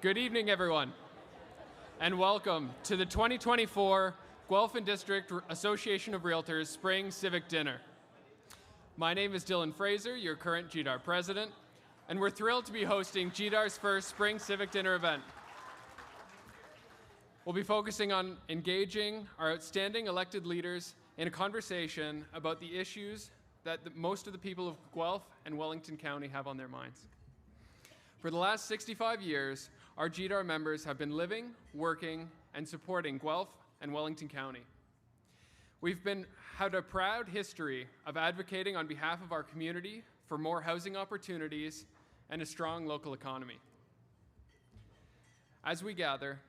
Good evening, everyone, and welcome to the 2024 Guelph and District Association of Realtors Spring Civic Dinner. My name is Dylan Fraser, your current GDAR president, and we're thrilled to be hosting GDAR's first Spring Civic Dinner event. We'll be focusing on engaging our outstanding elected leaders in a conversation about the issues that most of the people of Guelph and Wellington County have on their minds. For the last 65 years, our GDAR members have been living, working, and supporting Guelph and Wellington County. We've had a proud history of advocating on behalf of our community for more housing opportunities and a strong local economy. As we gather,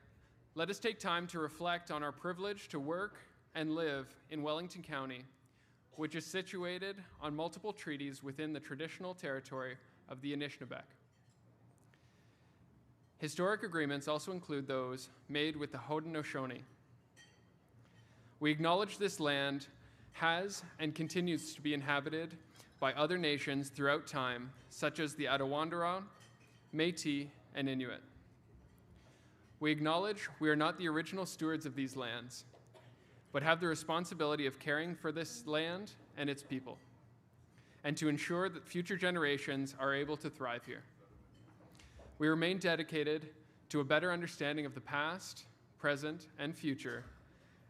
let us take time to reflect on our privilege to work and live in Wellington County, which is situated on multiple treaties within the traditional territory of the Anishinaabe. Historic agreements also include those made with the Haudenosaunee. We acknowledge this land has and continues to be inhabited by other nations throughout time, such as the Attawandaron, Métis, and Inuit. We acknowledge we are not the original stewards of these lands, but have the responsibility of caring for this land and its people, and to ensure that future generations are able to thrive here. We remain dedicated to a better understanding of the past, present, and future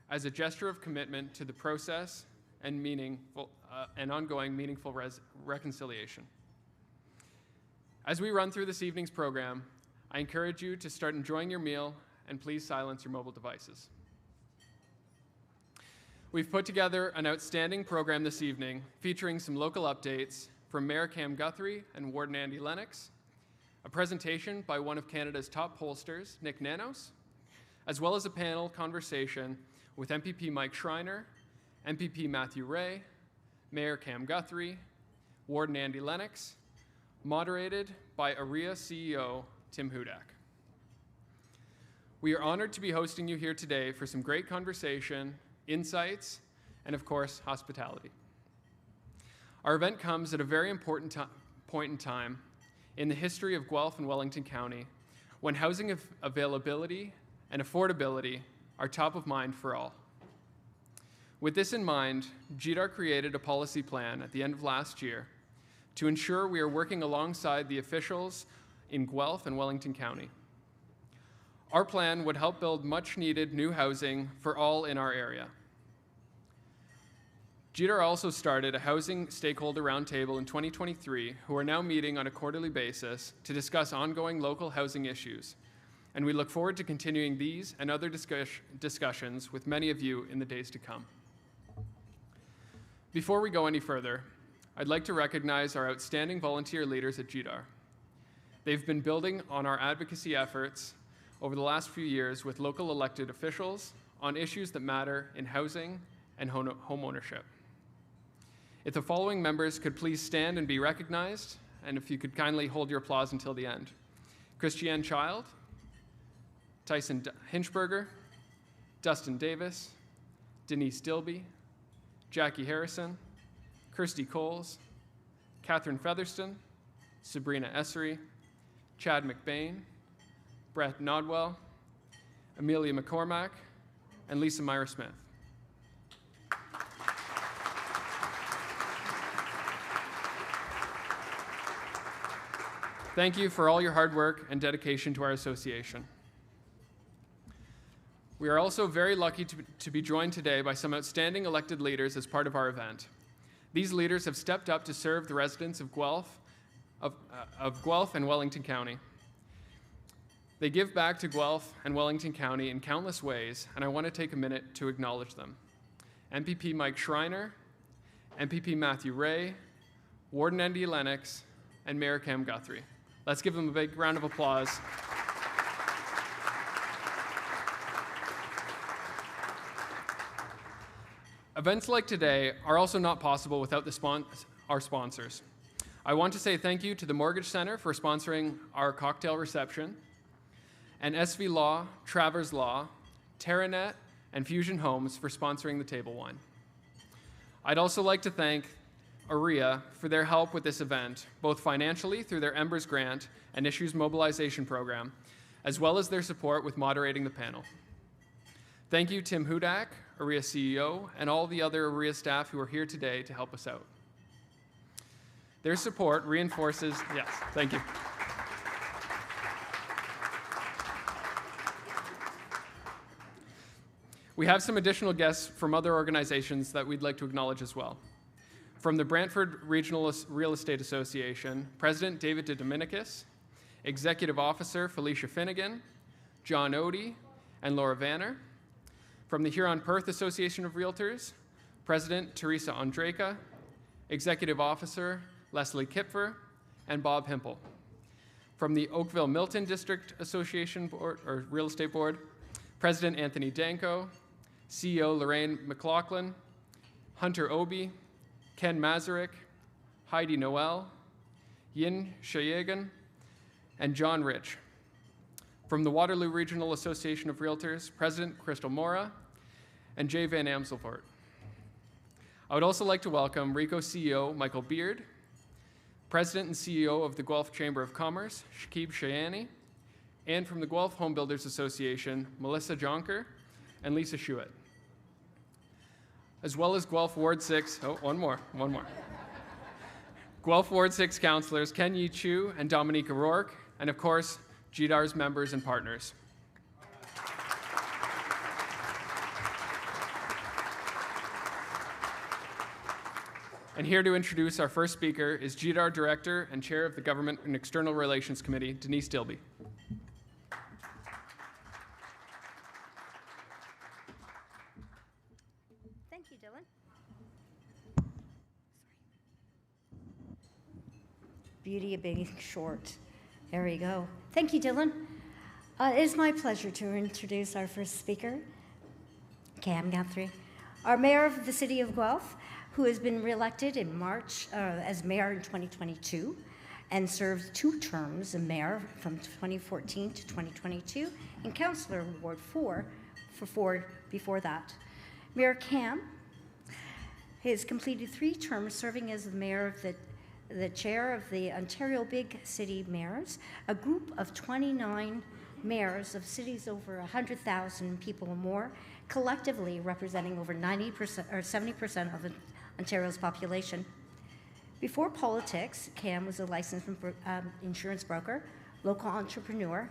as a gesture of commitment to the process and ongoing meaningful reconciliation. As we run through this evening's program, I encourage you to start enjoying your meal and please silence your mobile devices. We've put together an outstanding program this evening featuring some local updates from Mayor Cam Guthrie and Warden Andy Lennox, a presentation by one of Canada's top pollsters, Nick Nanos, as well as a panel conversation with MPP Mike Schreiner, MPP Matthew Ray, Mayor Cam Guthrie, Warden Andy Lennox, moderated by AREA CEO Tim Hudak. We are honored to be hosting you here today for some great conversation, insights, and of course, hospitality. Our event comes at a very important point in time in the history of Guelph and Wellington County, when housing availability and affordability are top of mind for all. With this in mind, GDAR created a policy plan at the end of last year to ensure we are working alongside the officials in Guelph and Wellington County. Our plan would help build much-needed new housing for all in our area. GDAR also started a housing stakeholder roundtable in 2023 who are now meeting on a quarterly basis to discuss ongoing local housing issues, and we look forward to continuing these and other discussions with many of you in the days to come. Before we go any further, I'd like to recognize our outstanding volunteer leaders at GDAR. They've been building on our advocacy efforts over the last few years with local elected officials on issues that matter in housing and home ownership. If the following members could please stand and be recognized, and if you could kindly hold your applause until the end. Christiane Child, Tyson Hinchberger, Dustin Davis, Denise Dilby, Jackie Harrison, Kirsty Coles, Catherine Featherston, Sabrina Essery, Chad McBain, Brett Nodwell, Amelia McCormack, and Lisa Myra-Smith. Thank you for all your hard work and dedication to our association. We are also very lucky to be joined today by some outstanding elected leaders as part of our event. These leaders have stepped up to serve the residents of Guelph and Wellington County. They give back to Guelph and Wellington County in countless ways, and I want to take a minute to acknowledge them. MPP Mike Schreiner, MPP Matthew Ray, Warden Andy Lennox, and Mayor Cam Guthrie. Let's give them a big round of applause. Events like today are also not possible without our sponsors. I want to say thank you to the Mortgage Center for sponsoring our cocktail reception, and SV Law, Travers Law, TerraNet, and Fusion Homes for sponsoring the table wine. I'd also like to thank AREA for their help with this event, both financially through their Embers grant and Issues Mobilization program, as well as their support with moderating the panel. Thank you, Tim Hudak, AREA CEO, and all the other AREA staff who are here today to help us out. Their support reinforces, yes, thank you. We have some additional guests from other organizations that we'd like to acknowledge as well. From the Brantford Regional Real Estate Association, President David DeDominicus, Executive Officer Felicia Finnegan, John Odie, and Laura Vanner. From the Huron-Perth Association of Realtors, President Teresa Andreka, Executive Officer Leslie Kipfer, and Bob Hempel. From the Oakville-Milton District Association Board, or Real Estate Board, President Anthony Danko, CEO Lorraine McLaughlin, Hunter Obi, Ken Masaryk, Heidi Noel, Yin Shayegan, and John Rich. From the Waterloo Regional Association of Realtors, President Crystal Mora, and Jay Van Amselvoort. I would also like to welcome RICO CEO Michael Beard, President and CEO of the Guelph Chamber of Commerce, Shakib Shayani, and from the Guelph Home Builders Association, Melissa Jonker and Lisa Schuett. As well as Guelph Ward 6, one more. Guelph Ward 6 councillors Ken Yi Chu and Dominique O'Rourke, and of course, GDAR's members and partners. And here to introduce our first speaker is GDAR Director and Chair of the Government and External Relations Committee, Denise Dilby. Thank you, Dylan. Beauty of being short. There we go. Thank you, Dylan. It is my pleasure to introduce our first speaker, Cam Guthrie, our Mayor of the City of Guelph, who has been reelected in March as Mayor in 2022 and served 2 terms as Mayor from 2014 to 2022 and Councillor in Ward 4 for 4 before that. Mayor Cam has completed 3 terms serving as the Mayor of the Chair of the Ontario Big City Mayors, a group of 29 mayors of cities over 100,000 people or more, collectively representing over 90% or 70% of Ontario's population. Before politics, Cam was a licensed insurance broker, local entrepreneur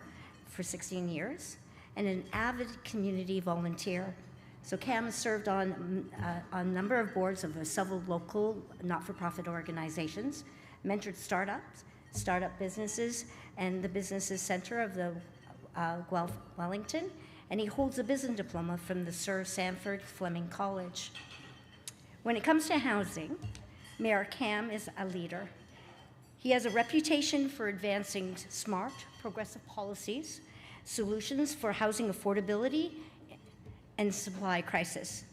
for 16 years, and an avid community volunteer. So Cam has served on a number of boards of several local not-for-profit organizations, mentored startup businesses, and the Businesses Center of the Guelph Wellington, and he holds a business diploma from the Sir Sanford Fleming College. When it comes to housing, Mayor Cam is a leader. He has a reputation for advancing smart, progressive policies, solutions for housing affordability, and supply crisis.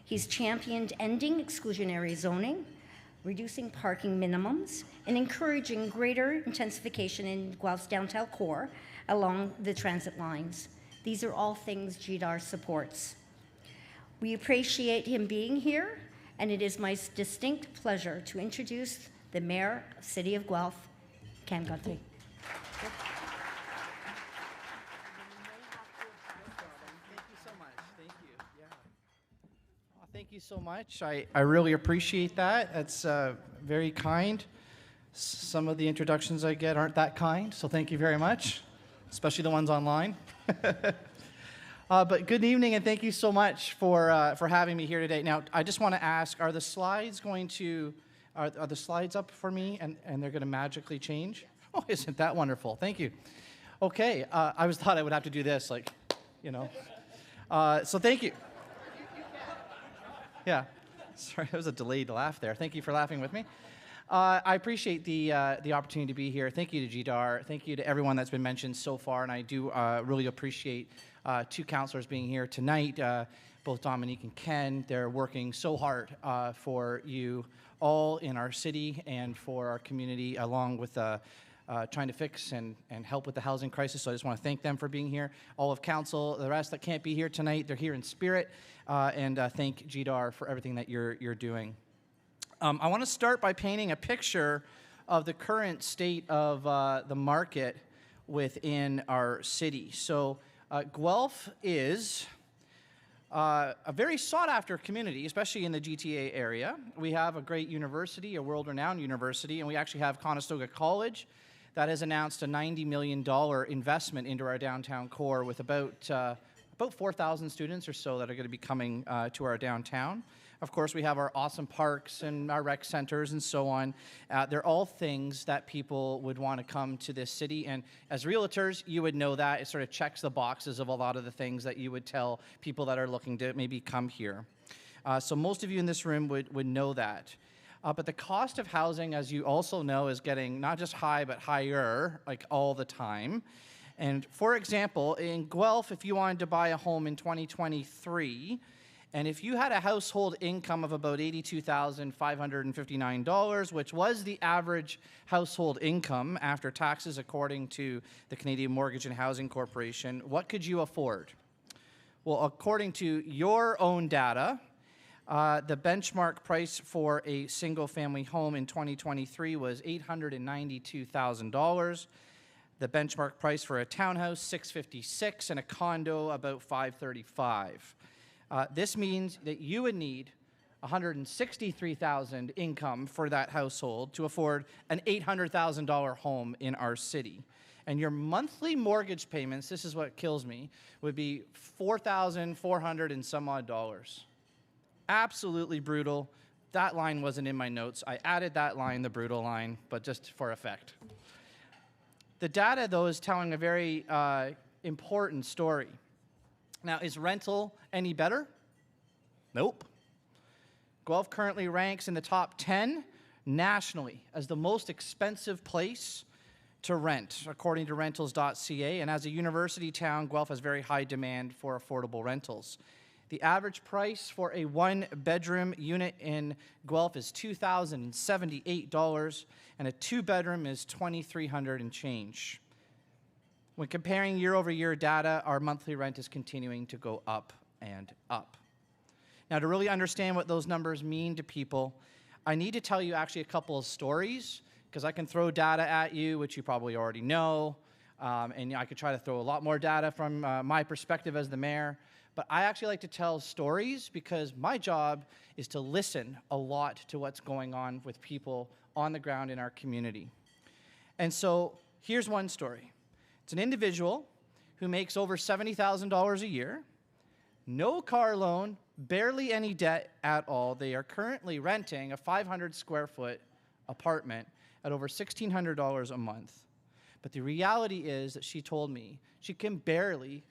He's championed ending exclusionary zoning, reducing parking minimums, and encouraging greater intensification in Guelph's downtown core along the transit lines. These are all things GDAR supports. We appreciate him being here, and it is my distinct pleasure to introduce the Mayor of the City of Guelph, Cam Guthrie. Thank you so much. I really appreciate that. That's very kind. Some of the introductions I get aren't that kind, so thank you very much, especially the ones online. But good evening, and thank you so much for having me here today. Now, I just want to ask, are the slides are the slides up for me, and they're going to magically change? Oh, isn't that wonderful? Thank you. Okay, I thought I would have to do this, like, you know. So thank you. Yeah, sorry, that was a delayed laugh there. Thank you for laughing with me. I appreciate the opportunity to be here. Thank you to GDAR. Thank you to everyone that's been mentioned so far, and I do really appreciate 2 councillors being here tonight, both Dominique and Ken. They're working so hard for you all in our city and for our community, along with trying to fix and help with the housing crisis. So I just want to thank them for being here. All of council, the rest that can't be here tonight, they're here in spirit, and thank GDAR for everything that you're doing. I want to start by painting a picture of the current state of the market within our city. So Guelph is a very sought-after community, especially in the GTA area. We have a great university, a world-renowned university, and we actually have Conestoga College that has announced a $90 million investment into our downtown core with about 4,000 students or so that are going to be coming to our downtown. Of course, we have our awesome parks and our rec centers and so on. They're all things that people would want to come to this city. And as realtors, you would know that. It sort of checks the boxes of a lot of the things that you would tell people that are looking to maybe come here. So most of you in this room would know that. But the cost of housing, as you also know, is getting not just high, but higher, like all the time. And for example, in Guelph, if you wanted to buy a home in 2023, and if you had a household income of about $82,559, which was the average household income after taxes according to the Canadian Mortgage and Housing Corporation, what could you afford? Well, according to your own data, the benchmark price for a single-family home in 2023 was $892,000. The benchmark price for a townhouse, $656,000, and a condo, about $535,000. This means that you would need $163,000 income for that household to afford an $800,000 home in our city. And your monthly mortgage payments, this is what kills me, would be $4,400 and some odd dollars. Absolutely brutal. That line wasn't in my notes. I added that line, the brutal line, but just for effect. The data, though, is telling a very important story. Now, is rental any better? Nope. Guelph currently ranks in the top 10 nationally as the most expensive place to rent, according to rentals.ca. And as a university town, Guelph has very high demand for affordable rentals. The average price for a one-bedroom unit in Guelph is $2,078, and a two-bedroom is $2,300 and change. When comparing year-over-year data, our monthly rent is continuing to go up and up. Now, to really understand what those numbers mean to people, I need to tell you actually a couple of stories, because I can throw data at you, which you probably already know, and I could try to throw a lot more data from my perspective as the mayor. But I actually like to tell stories because my job is to listen a lot to what's going on with people on the ground in our community. And so here's one story. It's an individual who makes over $70,000 a year, no car loan, barely any debt at all. They are currently renting a 500 square foot apartment at over $1,600 a month. But the reality is that she told me she can barely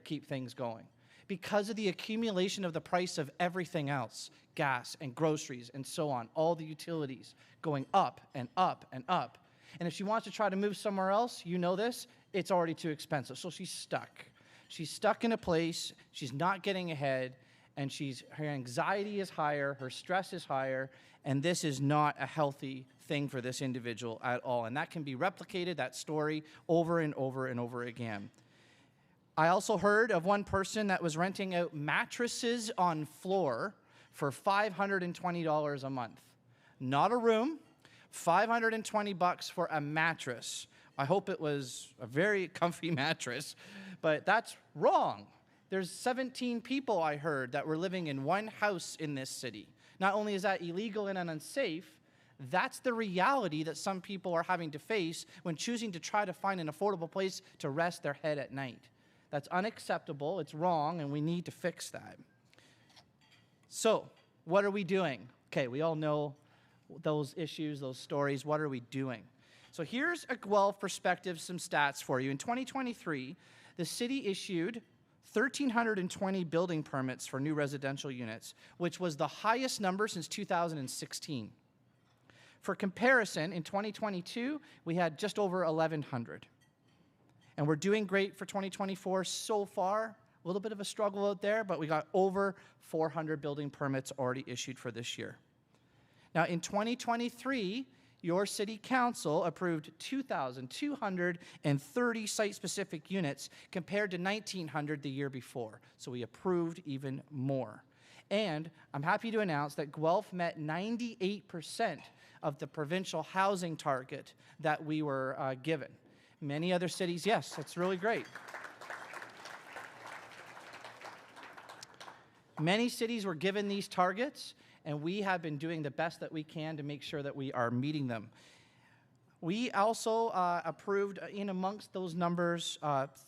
keep things going because of the accumulation of the price of everything else, gas and groceries and so on, all the utilities going up and up and up. And if she wants to try to move somewhere else, you know this, it's already too expensive. So she's stuck. She's stuck in a place, she's not getting ahead, and her anxiety is higher, her stress is higher, and this is not a healthy thing for this individual at all. And that can be replicated, that story, over and over and over again. I also heard of one person that was renting out mattresses on floor for $520 a month. Not a room, $520 for a mattress. I hope it was a very comfy mattress, but that's wrong. There's 17 people, I heard, that were living in one house in this city. Not only is that illegal and unsafe, that's the reality that some people are having to face when choosing to try to find an affordable place to rest their head at night. That's unacceptable, it's wrong, and we need to fix that. So, what are we doing? Okay, we all know those issues, those stories. What are we doing? So here's a Guelph perspective, some stats for you. In 2023, the city issued 1,320 building permits for new residential units, which was the highest number since 2016. For comparison, in 2022, we had just over 1,100. And we're doing great for 2024 so far. A little bit of a struggle out there, but we got over 400 building permits already issued for this year. Now, in 2023, your city council approved 2,230 site-specific units compared to 1,900 the year before. So we approved even more. And I'm happy to announce that Guelph met 98% of the provincial housing target that we were given, Many other cities, yes, it's really great. Many cities were given these targets, and we have been doing the best that we can to make sure that we are meeting them. We also approved, in amongst those numbers,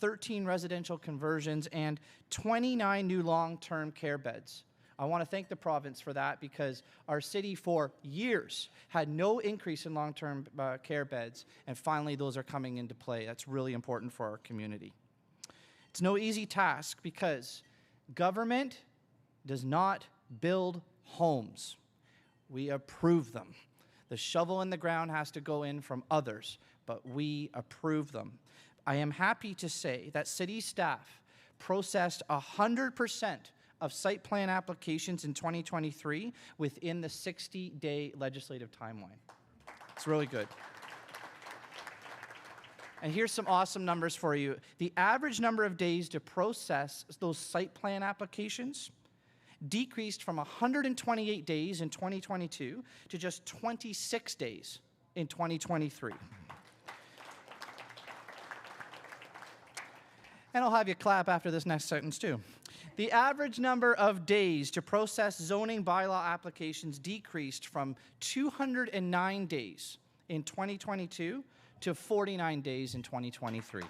13 residential conversions and 29 new long-term care beds. I want to thank the province for that, because our city for years had no increase in long-term care beds, and finally those are coming into play. That's really important for our community. It's no easy task, because government does not build homes. We approve them. The shovel in the ground has to go in from others, but we approve them. I am happy to say that city staff processed 100% of site plan applications in 2023 within the 60-day legislative timeline. It's really good. And here's some awesome numbers for you. The average number of days to process those site plan applications decreased from 128 days in 2022 to just 26 days in 2023. And I'll have you clap after this next sentence too. The average number of days to process zoning bylaw applications decreased from 209 days in 2022 to 49 days in 2023.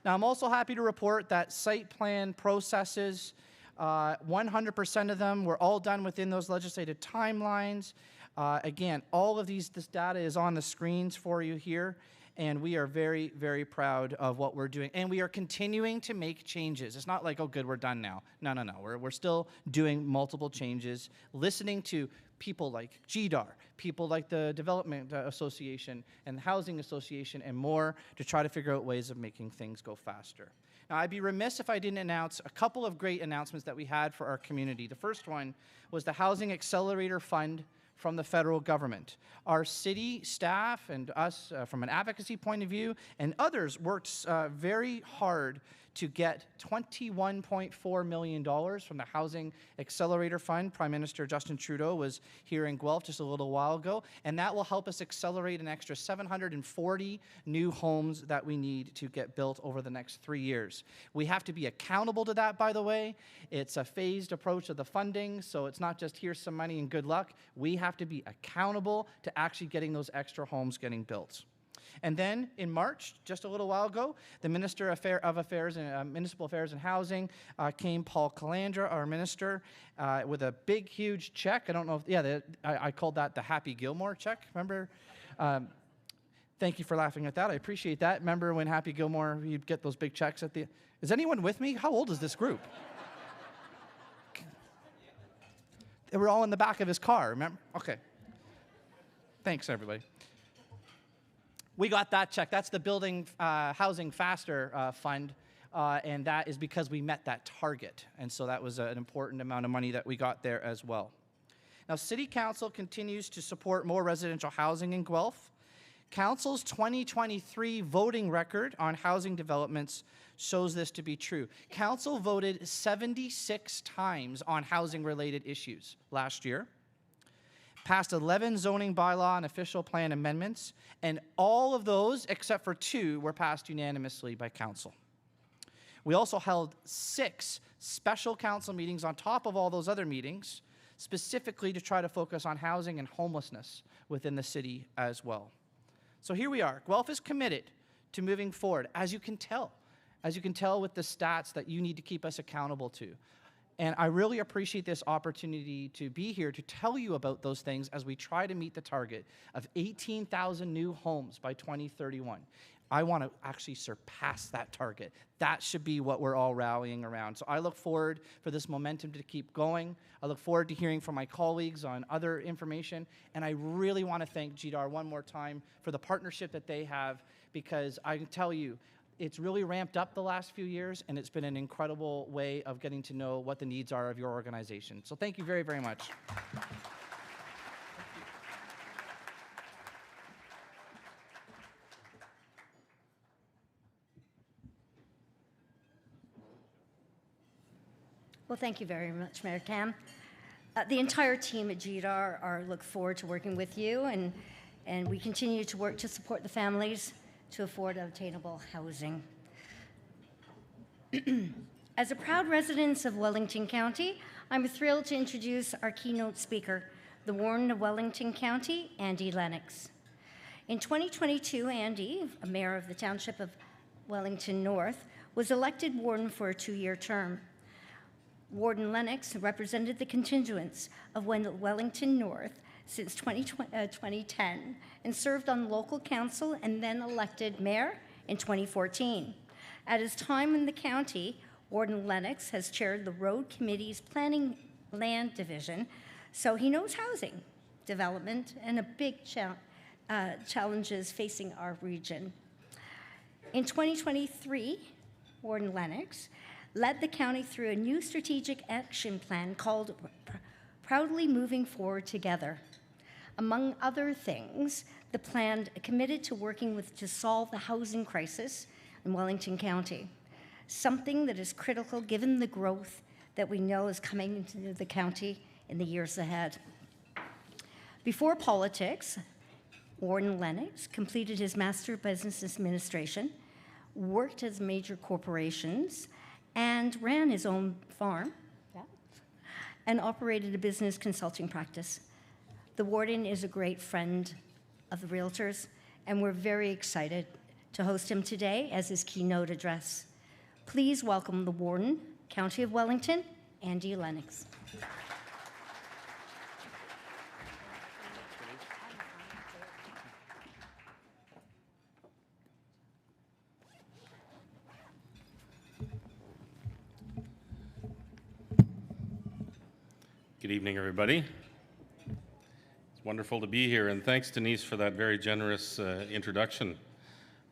Now, I'm also happy to report that site plan processes, 100% of them were all done within those legislative timelines. Again, all of this data is on the screens for you here, and we are very, very proud of what we're doing. And we are continuing to make changes. It's not like, oh, good, we're done now. No. We're still doing multiple changes, listening to people like GDAR, people like the Development Association and the Housing Association and more, to try to figure out ways of making things go faster. Now, I'd be remiss if I didn't announce a couple of great announcements that we had for our community. The first one was the Housing Accelerator Fund from the federal government. Our city staff and us, from an advocacy point of view, and others worked very hard to get $21.4 million from the Housing Accelerator Fund. Prime Minister Justin Trudeau was here in Guelph just a little while ago, and that will help us accelerate an extra 740 new homes that we need to get built over the next 3 years. We have to be accountable to that, by the way. It's a phased approach of the funding, so it's not just here's some money and good luck. We have to be accountable to actually getting those extra homes getting built. And then in March, just a little while ago, the Minister of Municipal Affairs and Housing came, Paul Calandra, our minister, with a big, huge check. I don't know if, I called that the Happy Gilmore check, remember? Thank you for laughing at that. I appreciate that. Remember when Happy Gilmore, you'd get those big checks at the, is anyone with me? How old is this group? They were all in the back of his car, remember? Okay. Thanks, everybody. We got that check. That's the Building Housing Faster Fund, and that is because we met that target. And so that was an important amount of money that we got there as well. Now, City Council continues to support more residential housing in Guelph. Council's 2023 voting record on housing developments shows this to be true. Council voted 76 times on housing-related issues last year, passed 11 zoning bylaw and official plan amendments, and all of those, except for 2, were passed unanimously by council. We also held 6 special council meetings on top of all those other meetings, specifically to try to focus on housing and homelessness within the city as well. So here we are. Guelph is committed to moving forward, as you can tell with the stats that you need to keep us accountable to. And I really appreciate this opportunity to be here to tell you about those things as we try to meet the target of 18,000 new homes by 2031. I want to actually surpass that target. That should be what we're all rallying around. So I look forward for this momentum to keep going. I look forward to hearing from my colleagues on other information. And I really want to thank GDAR one more time for the partnership that they have, because I can tell you, it's really ramped up the last few years, and it's been an incredible way of getting to know what the needs are of your organization. So thank you very, very much. Well, thank you very much, Mayor Cam. The entire team at GDAR look forward to working with you, and and we continue to work to support the families to afford obtainable housing. As a proud resident of Wellington County, I'm thrilled to introduce our keynote speaker, the Warden of Wellington County, Andy Lennox. In 2022, Andy, a mayor of the Township of Wellington North, was elected warden for a 2-year term. Warden Lennox represented the constituents of Wellington North since 2010 and served on local council and then elected mayor in 2014. At his time in the county, Warden Lennox has chaired the Road Committee's Planning Land Division, so he knows housing, development, and a big challenges facing our region. In 2023, Warden Lennox led the county through a new strategic action plan called Proudly Moving Forward Together. Among other things, the plan committed to working to solve the housing crisis in Wellington County, something that is critical given the growth that we know is coming into the county in the years ahead. Before politics, Warden Lennox completed his Master of Business Administration, worked as major corporations, and ran his own farm, and operated a business consulting practice. The warden is a great friend of the realtors, and we're very excited to host him today as his keynote address. Please welcome the warden, County of Wellington, Andy Lennox. Good evening, everybody. It's wonderful to be here, and thanks, Denise, for that very generous introduction.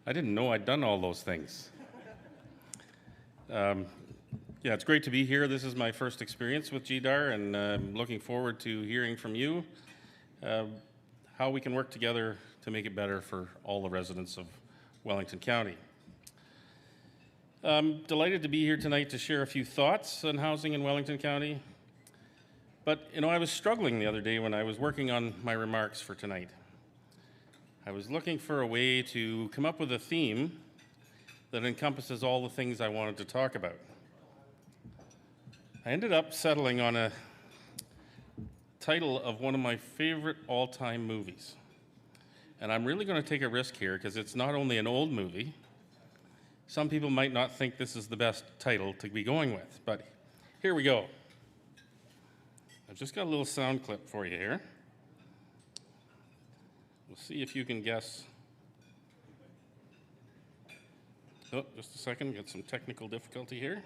I didn't know I'd done all those things. Yeah, it's great to be here. This is my first experience with GDAR, and I'm looking forward to hearing from you how we can work together to make it better for all the residents of Wellington County. I'm delighted to be here tonight to share a few thoughts on housing in Wellington County. But, I was struggling the other day when I was working on my remarks for tonight. I was looking for a way to come up with a theme that encompasses all the things I wanted to talk about. I ended up settling on a title of one of my favorite all-time movies. And I'm really going to take a risk here because it's not only an old movie. Some people might not think this is the best title to be going with, but here we go. I've just got a little sound clip for you here. We'll see if you can guess. Oh, just a second, got some technical difficulty here.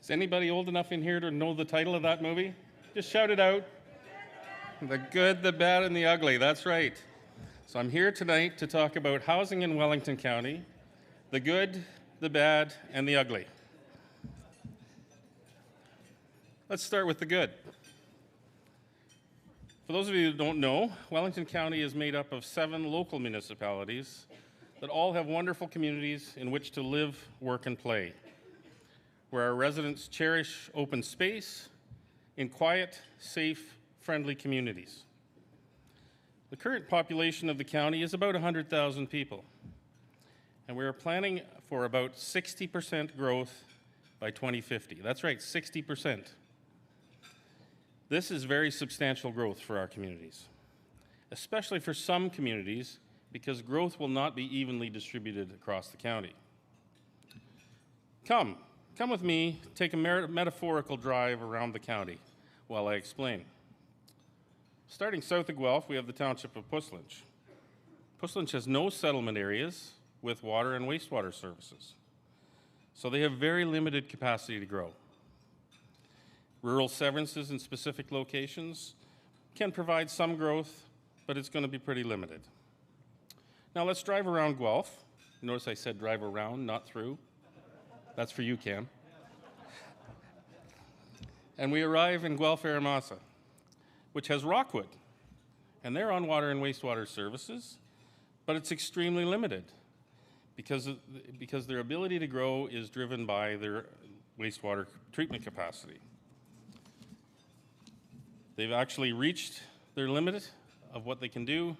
Is anybody old enough in here to know the title of that movie? Just shout it out. The Good, the Bad, and the Ugly. That's right. So I'm here tonight to talk about housing in Wellington County, the good, the bad, and the ugly. Let's start with the good. For those of you who don't know, Wellington County is made up of 7 local municipalities that all have wonderful communities in which to live, work, and play, where our residents cherish open space in quiet, safe, friendly communities. The current population of the county is about 100,000 people, and we are planning for about 60% growth by 2050. That's right, 60%. This is very substantial growth for our communities, especially for some communities, because growth will not be evenly distributed across the county. Come with me, take a metaphorical drive around the county while I explain. Starting south of Guelph, we have the township of Puslinch. Puslinch has no settlement areas with water and wastewater services, so they have very limited capacity to grow. Rural severances in specific locations can provide some growth, but it's going to be pretty limited. Now let's drive around Guelph. You notice I said drive around, not through. That's for you, Cam. And we arrive in Guelph-Aramasa, which has Rockwood, and they're on water and wastewater services, but it's extremely limited because their ability to grow is driven by their wastewater treatment capacity. They've actually reached their limit of what they can do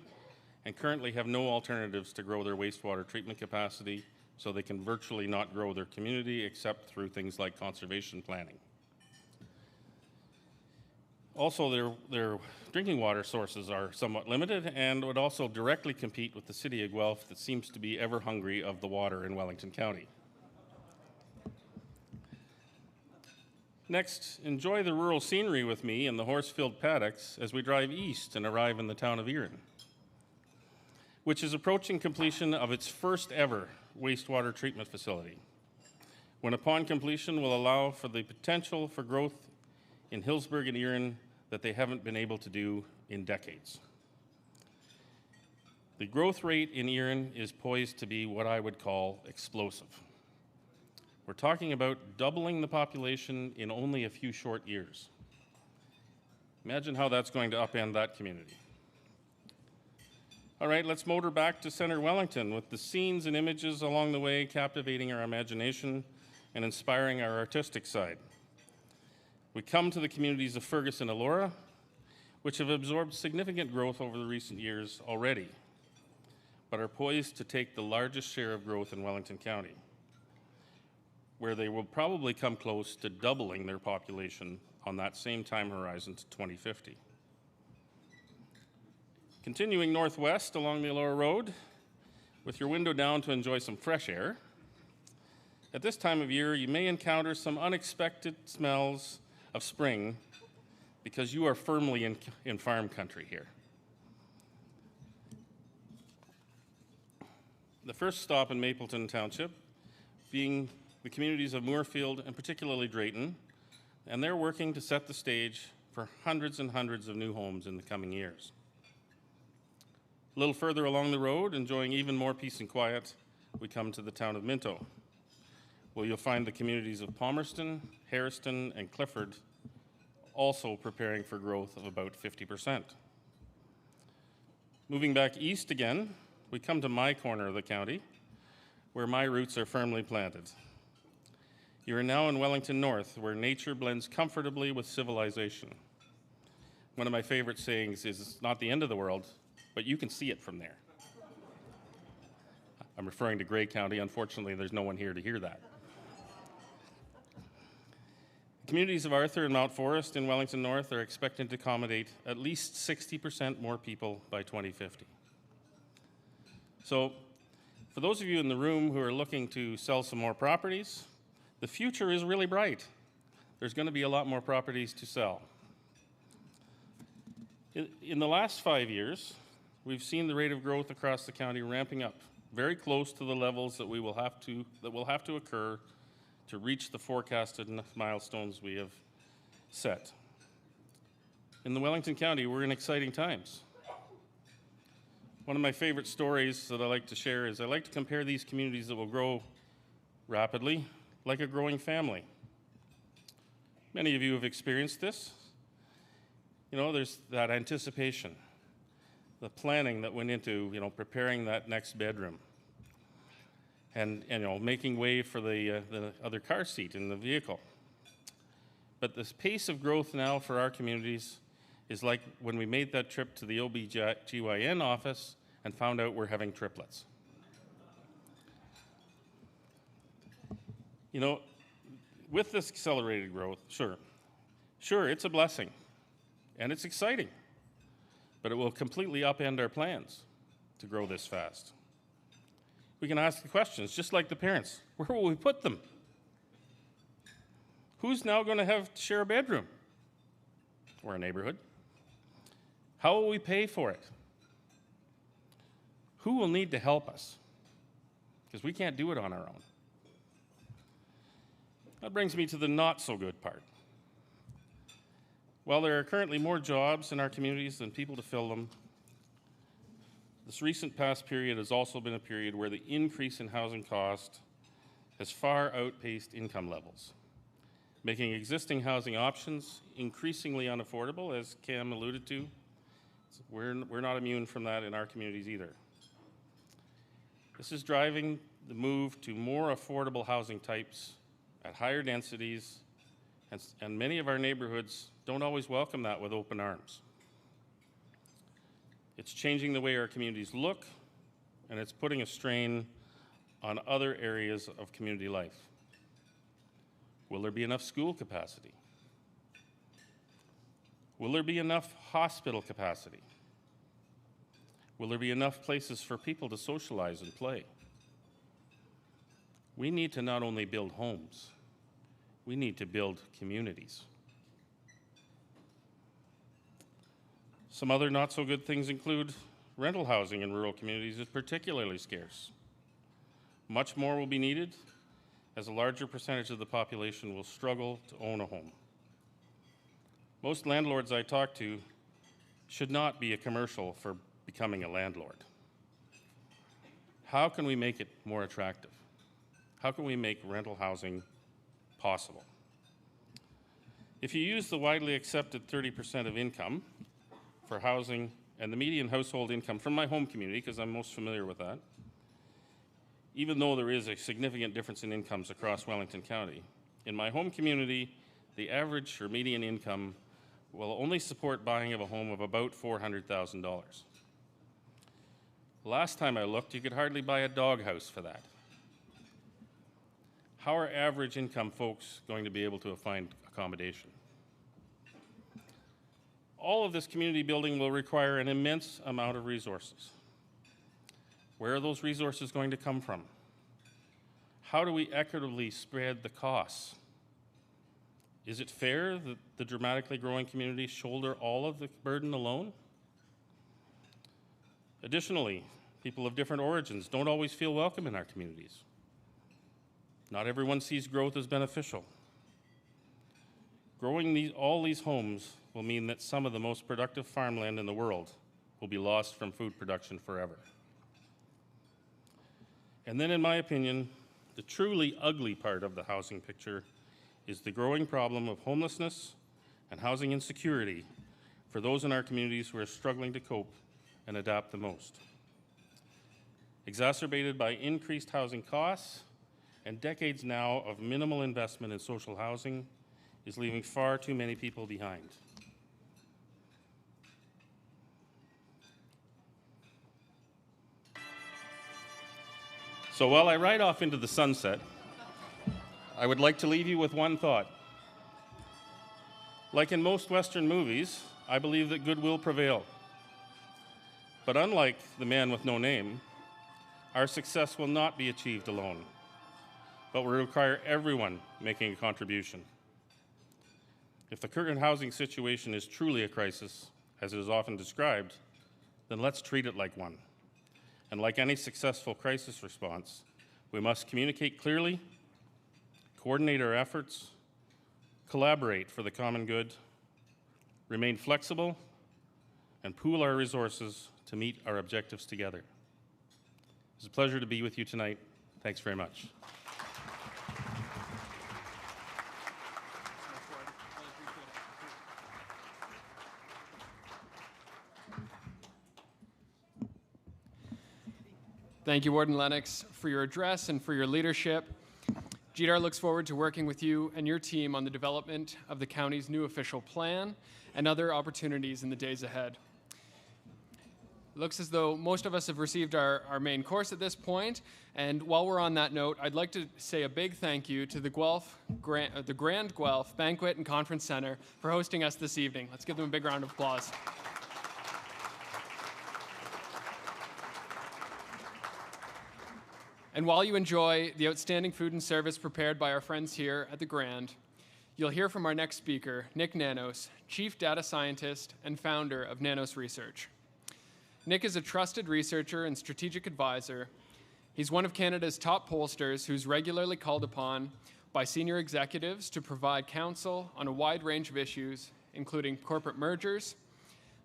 and currently have no alternatives to grow their wastewater treatment capacity, so they can virtually not grow their community except through things like conservation planning. Also, their drinking water sources are somewhat limited and would also directly compete with the city of Guelph that seems to be ever hungry of the water in Wellington County. Next, enjoy the rural scenery with me in the horse-filled paddocks as we drive east and arrive in the town of Erin, which is approaching completion of its first ever wastewater treatment facility, when upon completion will allow for the potential for growth in Hillsburg and Erin that they haven't been able to do in decades. The growth rate in Erin is poised to be what I would call explosive. We're talking about doubling the population in only a few short years. Imagine how that's going to upend that community. All right, let's motor back to Center Wellington with the scenes and images along the way captivating our imagination and inspiring our artistic side. We come to the communities of Fergus and Elora, which have absorbed significant growth over the recent years already, but are poised to take the largest share of growth in Wellington County, where they will probably come close to doubling their population on that same time horizon to 2050. Continuing northwest along the Elora Road, with your window down to enjoy some fresh air, at this time of year you may encounter some unexpected smells of spring because you are firmly in farm country here. The first stop in Mapleton Township being the communities of Moorfield and particularly Drayton, and they're working to set the stage for hundreds and hundreds of new homes in the coming years. A little further along the road, enjoying even more peace and quiet, we come to the town of Minto, where you'll find the communities of Palmerston, Harriston, and Clifford also preparing for growth of about 50%. Moving back east again, we come to my corner of the county, where my roots are firmly planted. You are now in Wellington North, where nature blends comfortably with civilization. One of my favorite sayings is, it's not the end of the world, but you can see it from there. I'm referring to Grey County. Unfortunately, there's no one here to hear that. The communities of Arthur and Mount Forest in Wellington North are expected to accommodate at least 60% more people by 2050. So, for those of you in the room who are looking to sell some more properties, the future is really bright. There's going to be a lot more properties to sell. In the last 5 years, we've seen the rate of growth across the county ramping up, very close to the levels that will have to occur to reach the forecasted milestones we have set. In the Wellington County, we're in exciting times. One of my favorite stories that I like to share is I like to compare these communities that will grow rapidly like a growing family. Many of you have experienced this. You know, there's that anticipation, the planning that went into, preparing that next bedroom, and making way for the other car seat in the vehicle. But this pace of growth now for our communities is like when we made that trip to the OBGYN office and found out we're having triplets. With this accelerated growth, sure, it's a blessing, and it's exciting, but it will completely upend our plans to grow this fast. We can ask the questions, just like the parents. Where will we put them? Who's now going to have to share a bedroom or a neighborhood? How will we pay for it? Who will need to help us? Because we can't do it on our own. That brings me to the not-so-good part. While there are currently more jobs in our communities than people to fill them, This recent past period has also been a period where the increase in housing cost has far outpaced income levels, making existing housing options increasingly unaffordable, as Cam alluded to. We're not immune from that in our communities either. This is driving the move to more affordable housing types at higher densities, and many of our neighborhoods don't always welcome that with open arms. It's changing the way our communities look, and it's putting a strain on other areas of community life. Will there be enough school capacity? Will there be enough hospital capacity? Will there be enough places for people to socialize and play? We need to not only build homes, we need to build communities. Some other not so good things include rental housing in rural communities is particularly scarce. Much more will be needed, as a larger percentage of the population will struggle to own a home. Most landlords I talk to should not be a commercial for becoming a landlord. How can we make it more attractive? How can we make rental housing possible? If you use the widely accepted 30% of income for housing and the median household income from my home community, because I'm most familiar with that, even though there is a significant difference in incomes across Wellington County, in my home community, the average or median income will only support buying of a home of about $400,000. Last time I looked, you could hardly buy a doghouse for that. How are average income folks going to be able to find accommodation? All of this community building will require an immense amount of resources. Where are those resources going to come from? How do we equitably spread the costs? Is it fair that the dramatically growing communities shoulder all of the burden alone? Additionally, people of different origins don't always feel welcome in our communities. Not everyone sees growth as beneficial. Growing all these homes will mean that some of the most productive farmland in the world will be lost from food production forever. And then, in my opinion, the truly ugly part of the housing picture is the growing problem of homelessness and housing insecurity for those in our communities who are struggling to cope and adapt the most. Exacerbated by increased housing costs and decades now of minimal investment in social housing is leaving far too many people behind. So while I ride off into the sunset, I would like to leave you with one thought. Like in most Western movies, I believe that good will prevail. But unlike The Man with No Name, our success will not be achieved alone, but will require everyone making a contribution. If the current housing situation is truly a crisis, as it is often described, then let's treat it like one. And like any successful crisis response, we must communicate clearly, coordinate our efforts, collaborate for the common good, remain flexible, and pool our resources to meet our objectives together. It's a pleasure to be with you tonight. Thanks very much. Thank you, Warden Lennox, for your address and for your leadership. GDAR looks forward to working with you and your team on the development of the county's new official plan and other opportunities in the days ahead. It looks as though most of us have received our main course at this point, and while we're on that note, I'd like to say a big thank you to the Grand Guelph Banquet and Conference Center for hosting us this evening. Let's give them a big round of applause. And while you enjoy the outstanding food and service prepared by our friends here at the Grand, you'll hear from our next speaker, Nick Nanos, Chief Data Scientist and founder of Nanos Research. Nick is a trusted researcher and strategic advisor. He's one of Canada's top pollsters who's regularly called upon by senior executives to provide counsel on a wide range of issues, including corporate mergers,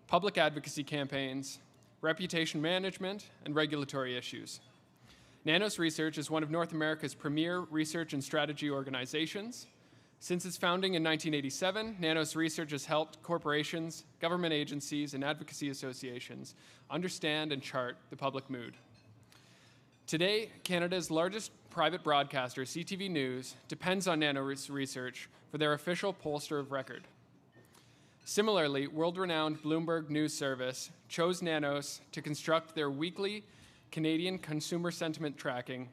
public advocacy campaigns, reputation management, and regulatory issues. Nanos Research is one of North America's premier research and strategy organizations. Since its founding in 1987, Nanos Research has helped corporations, government agencies, and advocacy associations understand and chart the public mood. Today, Canada's largest private broadcaster, CTV News, depends on Nanos Research for their official pollster of record. Similarly, world-renowned Bloomberg News Service chose Nanos to construct their weekly Canadian consumer sentiment tracking,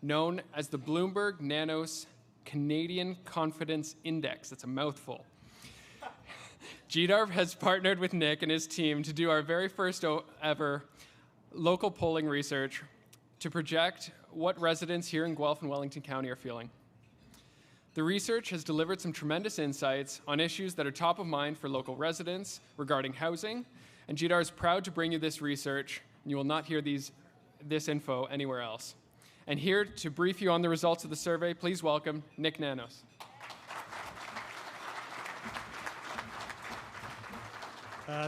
known as the Bloomberg Nanos Canadian Confidence Index. That's a mouthful. GDAR has partnered with Nick and his team to do our very first ever local polling research to project what residents here in Guelph and Wellington County are feeling. The research has delivered some tremendous insights on issues that are top of mind for local residents regarding housing, and GDAR is proud to bring you this research, and you will not hear this info anywhere else. And here to brief you on the results of the survey, please welcome Nick Nanos.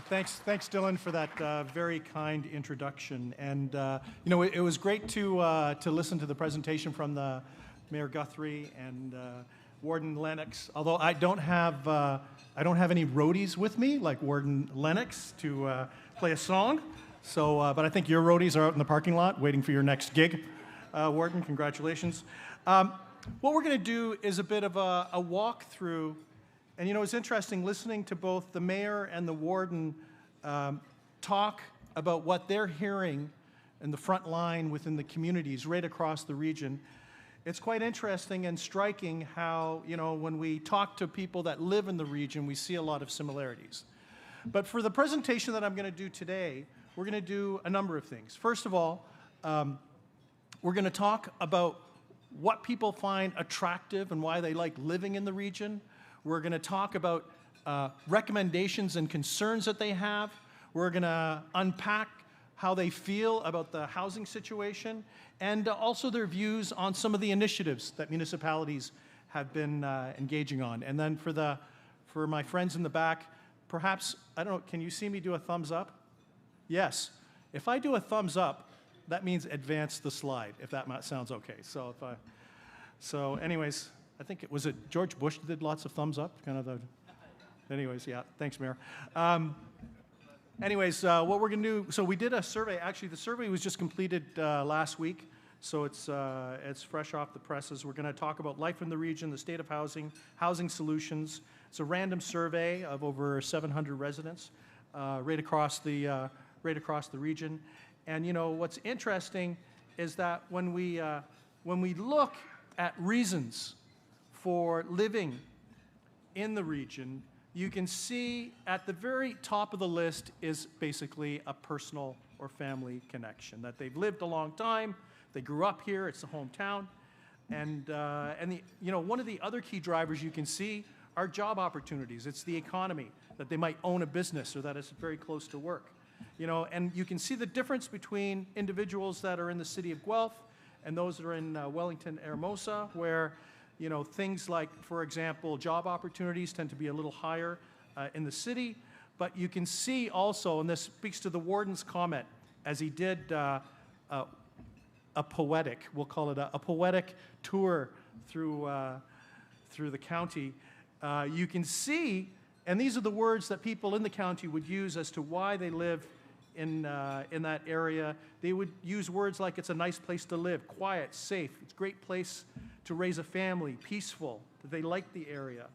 Thanks, Dylan, for that very kind introduction. And it was great to listen to the presentation from the Mayor Guthrie and Warden Lennox. Although I don't have any roadies with me like Warden Lennox to play a song. So, but I think your roadies are out in the parking lot waiting for your next gig. Warden, congratulations. What we're going to do is a bit of a walkthrough. And it's interesting listening to both the mayor and the warden talk about what they're hearing in the front line within the communities right across the region. It's quite interesting and striking how, when we talk to people that live in the region, we see a lot of similarities. But for the presentation that I'm going to do today, we're going to do a number of things. First of all, we're going to talk about what people find attractive and why they like living in the region. We're going to talk about recommendations and concerns that they have. We're going to unpack how they feel about the housing situation and also their views on some of the initiatives that municipalities have been engaging on. And then for my friends in the back, perhaps, I don't know, can you see me do a thumbs up? Yes. If I do a thumbs up, that means advance the slide, if that sounds okay. So anyways, I think it was George Bush that did lots of thumbs up, anyways, yeah, thanks, Mayor. What we're going to do, so we did a survey. Actually, the survey was just completed last week, so it's fresh off the presses. We're going to talk about life in the region, the state of housing, housing solutions. It's a random survey of over 700 residents right across the region. And what's interesting is that when we look at reasons for living in the region, you can see at the very top of the list is basically a personal or family connection, that they've lived a long time, they grew up here, it's the hometown. And one of the other key drivers you can see are job opportunities. It's the economy, that they might own a business or that it's very close to work. And you can see the difference between individuals that are in the city of Guelph and those that are in Wellington, Hermosa, where things like, for example, job opportunities tend to be a little higher in the city. But you can see also, and this speaks to the warden's comment, as he did we'll call it a poetic tour through the county, you can see, and these are the words that people in the county would use as to why they live in that area. They would use words like it's a nice place to live, quiet, safe, it's a great place to raise a family, peaceful, that they like the area.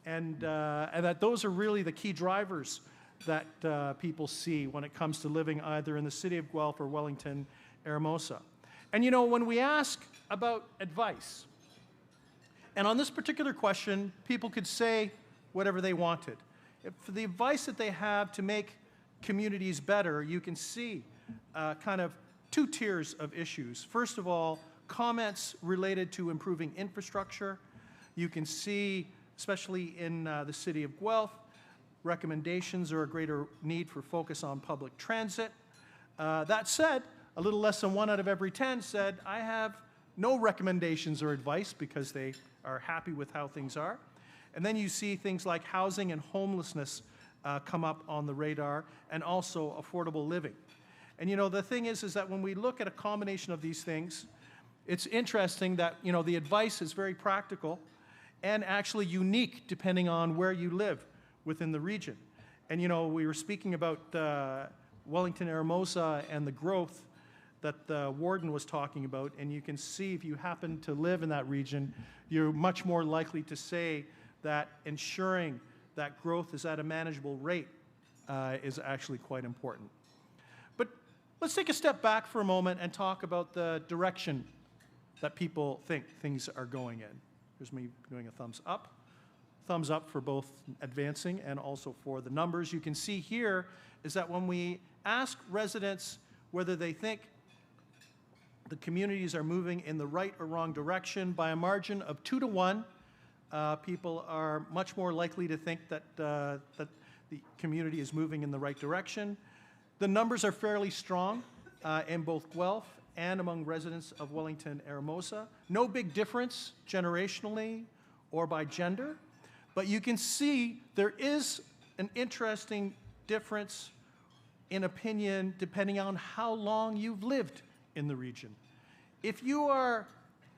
And that those are really the key drivers that people see when it comes to living either in the city of Guelph or Wellington, Hermosa. And when we ask about advice, and on this particular question, people could say whatever they wanted. For the advice that they have to make communities better, you can see kind of two tiers of issues. First of all, comments related to improving infrastructure. You can see, especially in the city of Guelph, recommendations or a greater need for focus on public transit. That said, a little less than 1 out of every 10 said, I have no recommendations or advice because they are happy with how things are. And then you see things like housing and homelessness come up on the radar, and also affordable living. And you know, the thing is that when we look at a combination of these things, it's interesting that, you know, the advice is very practical and actually unique depending on where you live within the region. And you know, we were speaking about Wellington Hermosa and the growth that the warden was talking about, and you can see if you happen to live in that region, you're much more likely to say that ensuring that growth is at a manageable rate is actually quite important. But let's take a step back for a moment and talk about the direction that people think things are going in. Here's me doing a thumbs up. Thumbs up for both advancing and also for the numbers. You can see here is that when we ask residents whether they think the communities are moving in the right or wrong direction, by a margin of 2 to 1, people are much more likely to think that, that the community is moving in the right direction. The numbers are fairly strong in both Guelph and among residents of Wellington Hermosa. No big difference generationally or by gender, but you can see there is an interesting difference in opinion depending on how long you've lived in the region. If you are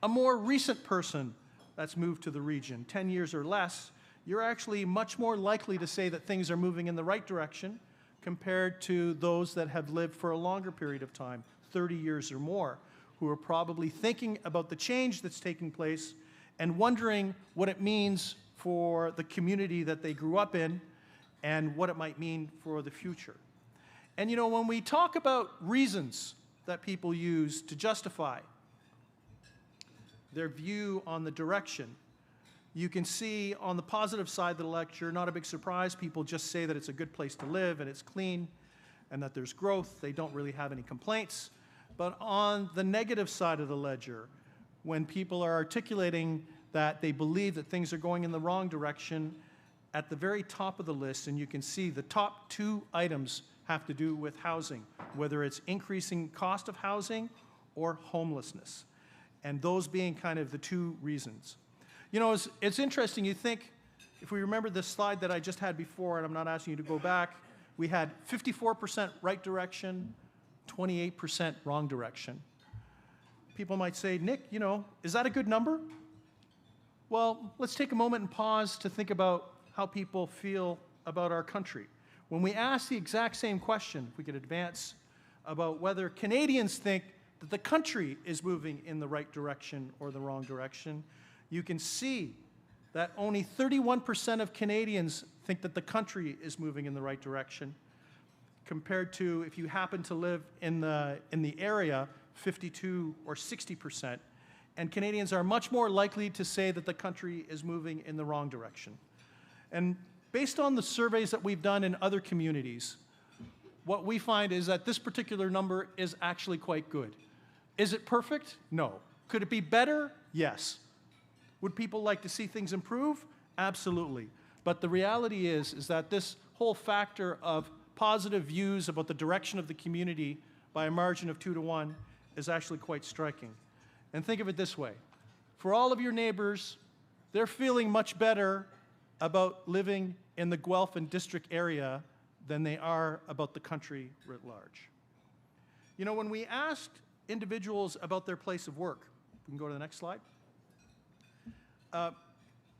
a more recent person that's moved to the region, 10 years or less, you're actually much more likely to say that things are moving in the right direction compared to those that have lived for a longer period of time, 30 years or more, who are probably thinking about the change that's taking place and wondering what it means for the community that they grew up in and what it might mean for the future. And you know, when we talk about reasons that people use to justify their view on the direction, you can see on the positive side of the lecture, not a big surprise, people just say that it's a good place to live and it's clean and that there's growth. They don't really have any complaints. But on the negative side of the ledger, when people are articulating that they believe that things are going in the wrong direction, at the very top of the list, and you can see the top 2 items have to do with housing, whether it's increasing cost of housing or homelessness, and those being kind of the 2 reasons. You know, it's interesting, you think, if we remember this slide that I just had before, and I'm not asking you to go back, we had 54% right direction, 28% wrong direction. People might say, Nick, you know, is that a good number? Well, let's take a moment and pause to think about how people feel about our country. When we ask the exact same question, if we could advance, about whether Canadians think that the country is moving in the right direction or the wrong direction, you can see that only 31% of Canadians think that the country is moving in the right direction, compared to if you happen to live in the area, 52 or 60%. And Canadians are much more likely to say that the country is moving in the wrong direction. And based on the surveys that we've done in other communities, what we find is that this particular number is actually quite good. Is it perfect? No. Could it be better? Yes. Would people like to see things improve? Absolutely. But the reality is that this whole factor of positive views about the direction of the community by a margin of 2 to 1 is actually quite striking. And think of it this way. For all of your neighbors, they're feeling much better about living in the Guelph and District area than they are about the country writ large. You know, when we asked individuals about their place of work, we can go to the next slide.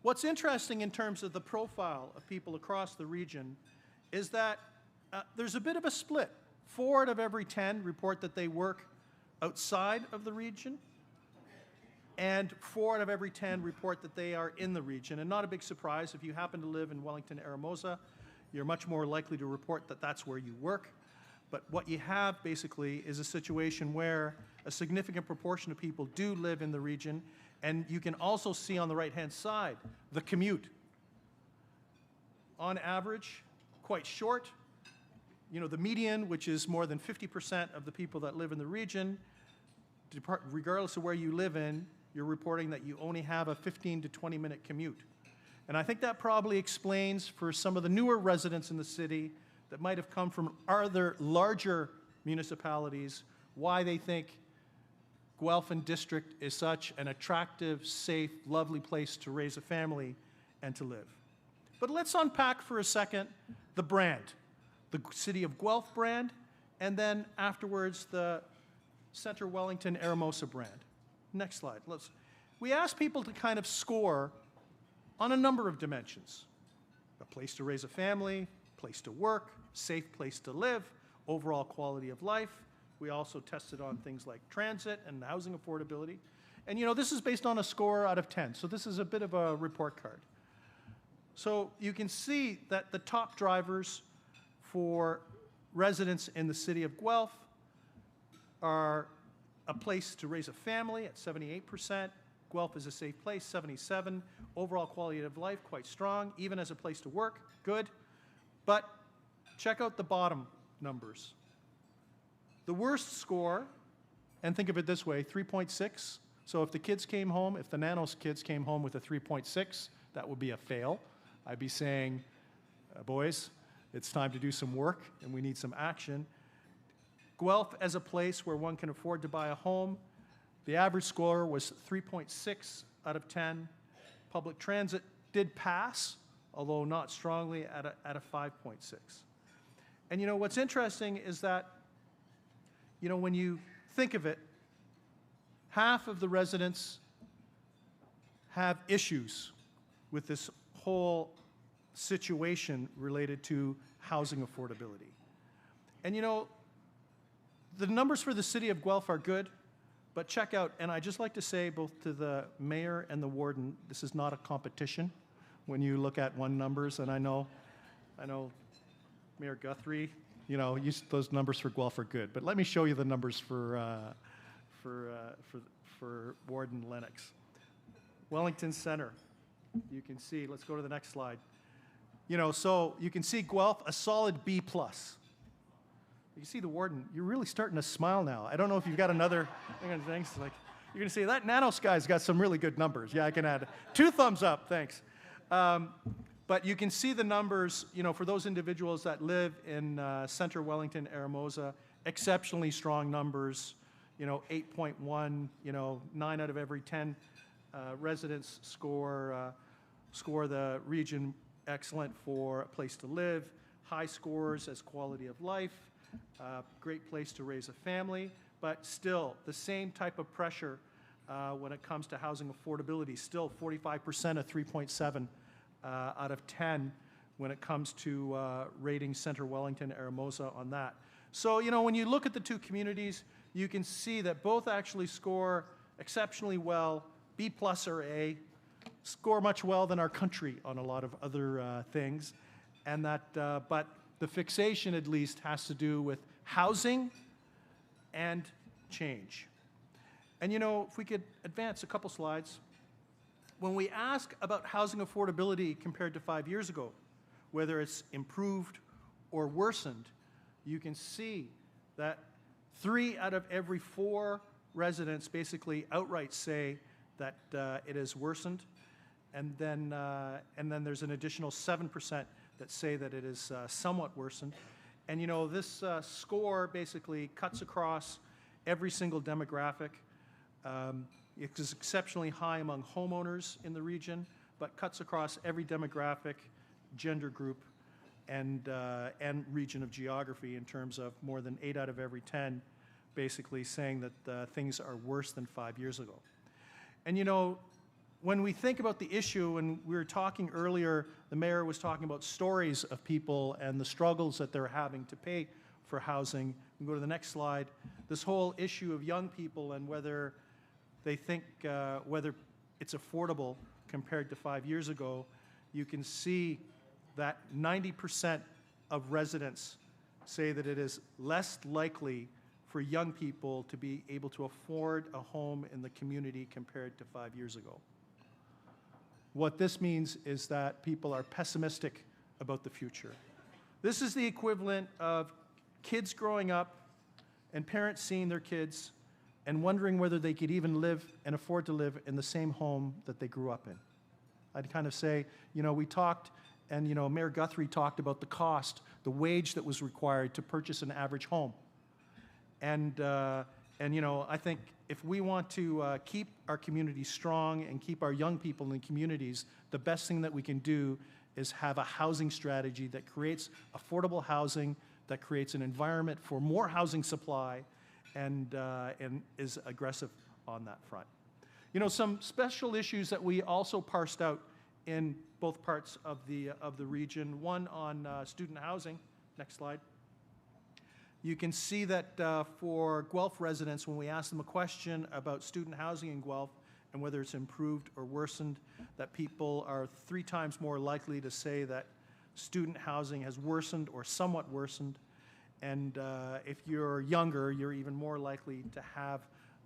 What's interesting in terms of the profile of people across the region is that there's a bit of a split. 4 out of every 10 report that they work outside of the region, and 4 out of every 10 report that they are in the region. And not a big surprise, if you happen to live in Wellington Hermosa, you're much more likely to report that that's where you work. But what you have basically is a situation where a significant proportion of people do live in the region, and you can also see on the right-hand side the commute. On average, quite short. You know, the median, which is more than 50% of the people that live in the region, regardless of where you live in, you're reporting that you only have a 15 to 20-minute commute. And I think that probably explains for some of the newer residents in the city that might have come from other larger municipalities why they think Guelph and District is such an attractive, safe, lovely place to raise a family and to live. But let's unpack for a second the brand, the City of Guelph brand and then afterwards the Center Wellington Aramosa brand. Next slide. We asked people to kind of score on a number of dimensions. A place to raise a family, place to work, safe place to live, overall quality of life. We also tested on things like transit and housing affordability. And this is based on a score out of 10, so this is a bit of a report card. So you can see that the top drivers for residents in the city of Guelph are a place to raise a family at 78%. Guelph is a safe place, 77%. Overall quality of life, quite strong. Even as a place to work, good. But check out the bottom numbers. The worst score, and think of it this way, 3.6. So if the kids came home, if the Nanos kids came home with a 3.6, that would be a fail. I'd be saying, boys, it's time to do some work and we need some action. Guelph as a place where one can afford to buy a home, the average score was 3.6 out of 10. Public transit did pass, although not strongly, at a 5.6. And what's interesting is that, when you think of it, half of the residents have issues with this whole situation related to housing affordability. And the numbers for the city of Guelph are good, but check out, and I just like to say both to the mayor and the warden, this is not a competition when you look at one numbers, and I know Mayor Guthrie, those numbers for Guelph are good, but let me show you the numbers for Warden Lennox. Wellington Center, you can see, let's go to the next slide. So you can see Guelph, a solid B+. You can see the warden, you're really starting to smile now. I don't know if you've got another thing. Like, you're going to say, that Nanos guy's got some really good numbers. Yeah, I can add 2 thumbs up, thanks. But you can see the numbers, for those individuals that live in Center Wellington, Aramosa, exceptionally strong numbers, 8.1, 9 out of every 10 residents score the region excellent for a place to live, high scores as quality of life, great place to raise a family, but still the same type of pressure when it comes to housing affordability, still 45% of 3.7 out of 10 when it comes to rating Center Wellington, Aramosa on that. So, when you look at the two communities, you can see that both actually score exceptionally well, B+ or A, score much well than our country on a lot of other things, and that, but the fixation at least has to do with housing and change. And if we could advance a couple slides. When we ask about housing affordability compared to 5 years ago, whether it's improved or worsened, you can see that 3 out of every 4 residents basically outright say that it has worsened, and then there's an additional 7% that say that it is somewhat worsened. And this score basically cuts across every single demographic. It is exceptionally high among homeowners in the region, but cuts across every demographic, gender group, and region of geography in terms of more than 8 out of every 10 basically saying that things are worse than 5 years ago. And when we think about the issue, and we were talking earlier, the mayor was talking about stories of people and the struggles that they're having to pay for housing. We can go to the next slide. This whole issue of young people and whether they think whether it's affordable compared to 5 years ago, you can see that 90% of residents say that it is less likely for young people to be able to afford a home in the community compared to 5 years ago. What this means is that people are pessimistic about the future. This is the equivalent of kids growing up and parents seeing their kids and wondering whether they could even live and afford to live in the same home that they grew up in. I'd kind of say, we talked, and Mayor Guthrie talked about the cost, the wage that was required to purchase an average home. And I think if we want to keep our communities strong and keep our young people in communities, the best thing that we can do is have a housing strategy that creates affordable housing that creates an environment for more housing supply and is aggressive on that front. You know, some special issues that we also parsed out in both parts of the region, one on student housing. Next slide. You can see that for Guelph residents, when we ask them a question about student housing in Guelph and whether it's improved or worsened, that people are 3 times more likely to say that student housing has worsened or somewhat worsened. And if you're younger, you're even more likely to have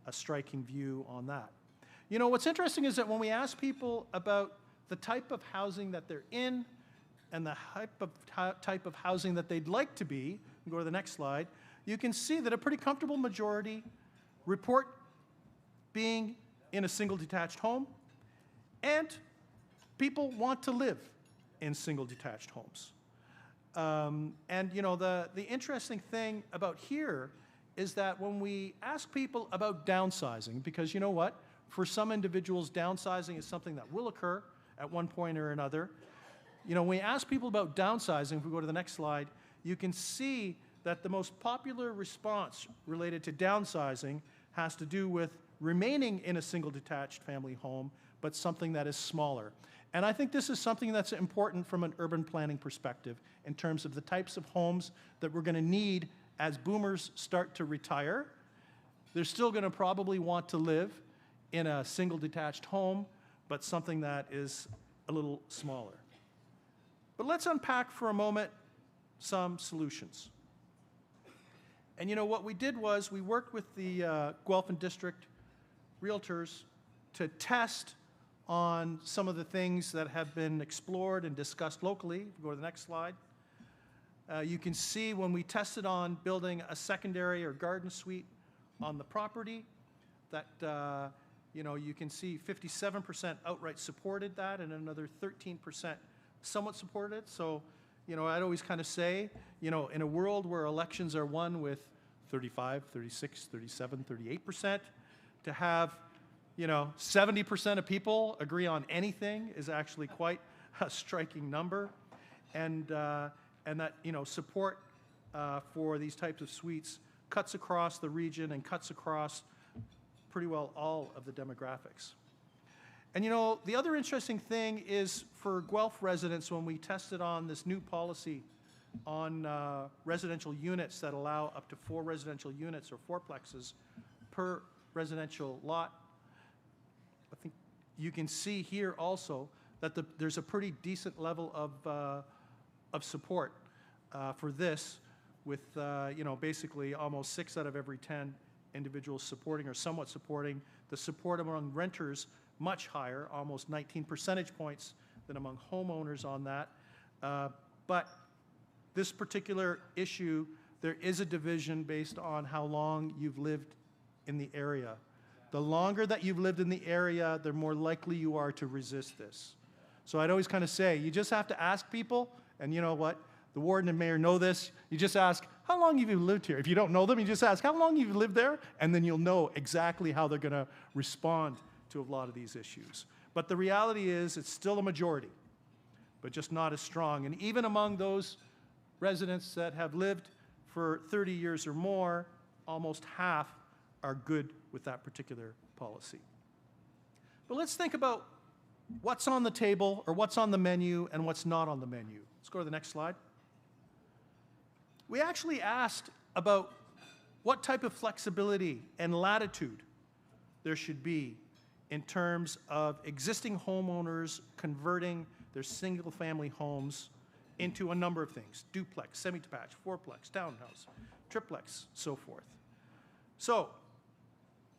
a striking view on that. You know, what's interesting is that when we ask people about the type of housing that they're in and the type of housing that they'd like to be, go to the next slide, you can see that a pretty comfortable majority report being in a single detached home, and people want to live in single detached homes. And you know, the interesting thing about here is that when we ask people about downsizing, because you know what, for some individuals, downsizing is something that will occur at one point or another. You know, when we ask people about downsizing, if we go to the next slide, you can see that the most popular response related to downsizing has to do with remaining in a single detached family home, but something that is smaller. And I think this is something that's important from an urban planning perspective in terms of the types of homes that we're going to need as boomers start to retire. They're still going to probably want to live in a single detached home, but something that is a little smaller. But let's unpack for a moment some solutions. And you know, what we did was we worked with the Guelph and District Realtors to test on some of the things that have been explored and discussed locally. If we go to the next slide. You can see when we tested on building a secondary or garden suite on the property that you know, you can see 57% outright supported that and another 13% somewhat supported. So, you know, I'd always kind of say, you know, in a world where elections are won with 35, 36, 37, 38%, to have, you know, 70% of people agree on anything is actually quite a striking number. And that, you know, support for these types of suites cuts across the region and cuts across pretty well all of the demographics. And you know, the other interesting thing is for Guelph residents, when we tested on this new policy on residential units that allow up to 4 residential units or fourplexes per residential lot, I think you can see here also that there's a pretty decent level of support for this, with you know, basically almost 6 out of every 10 individuals supporting or somewhat supporting. The support among renters much higher, almost 19 percentage points than among homeowners on that. But this particular issue, there is a division based on how long you've lived in the area. The longer that you've lived in the area, the more likely you are to resist this. So I'd always kind of say, you just have to ask people, and you know what? The warden and mayor know this. You just ask, how long have you lived here? If you don't know them, you just ask, how long have you lived there? And then you'll know exactly how they're going to respond to a lot of these issues. But the reality is, it's still a majority, but just not as strong. And even among those residents that have lived for 30 years or more, almost half are good with that particular policy. But let's think about what's on the table, or what's on the menu, and what's not on the menu. Let's go to the next slide. We actually asked about what type of flexibility and latitude there should be in terms of existing homeowners converting their single-family homes into a number of things: duplex, semi-detached, fourplex, townhouse, triplex, so forth. So,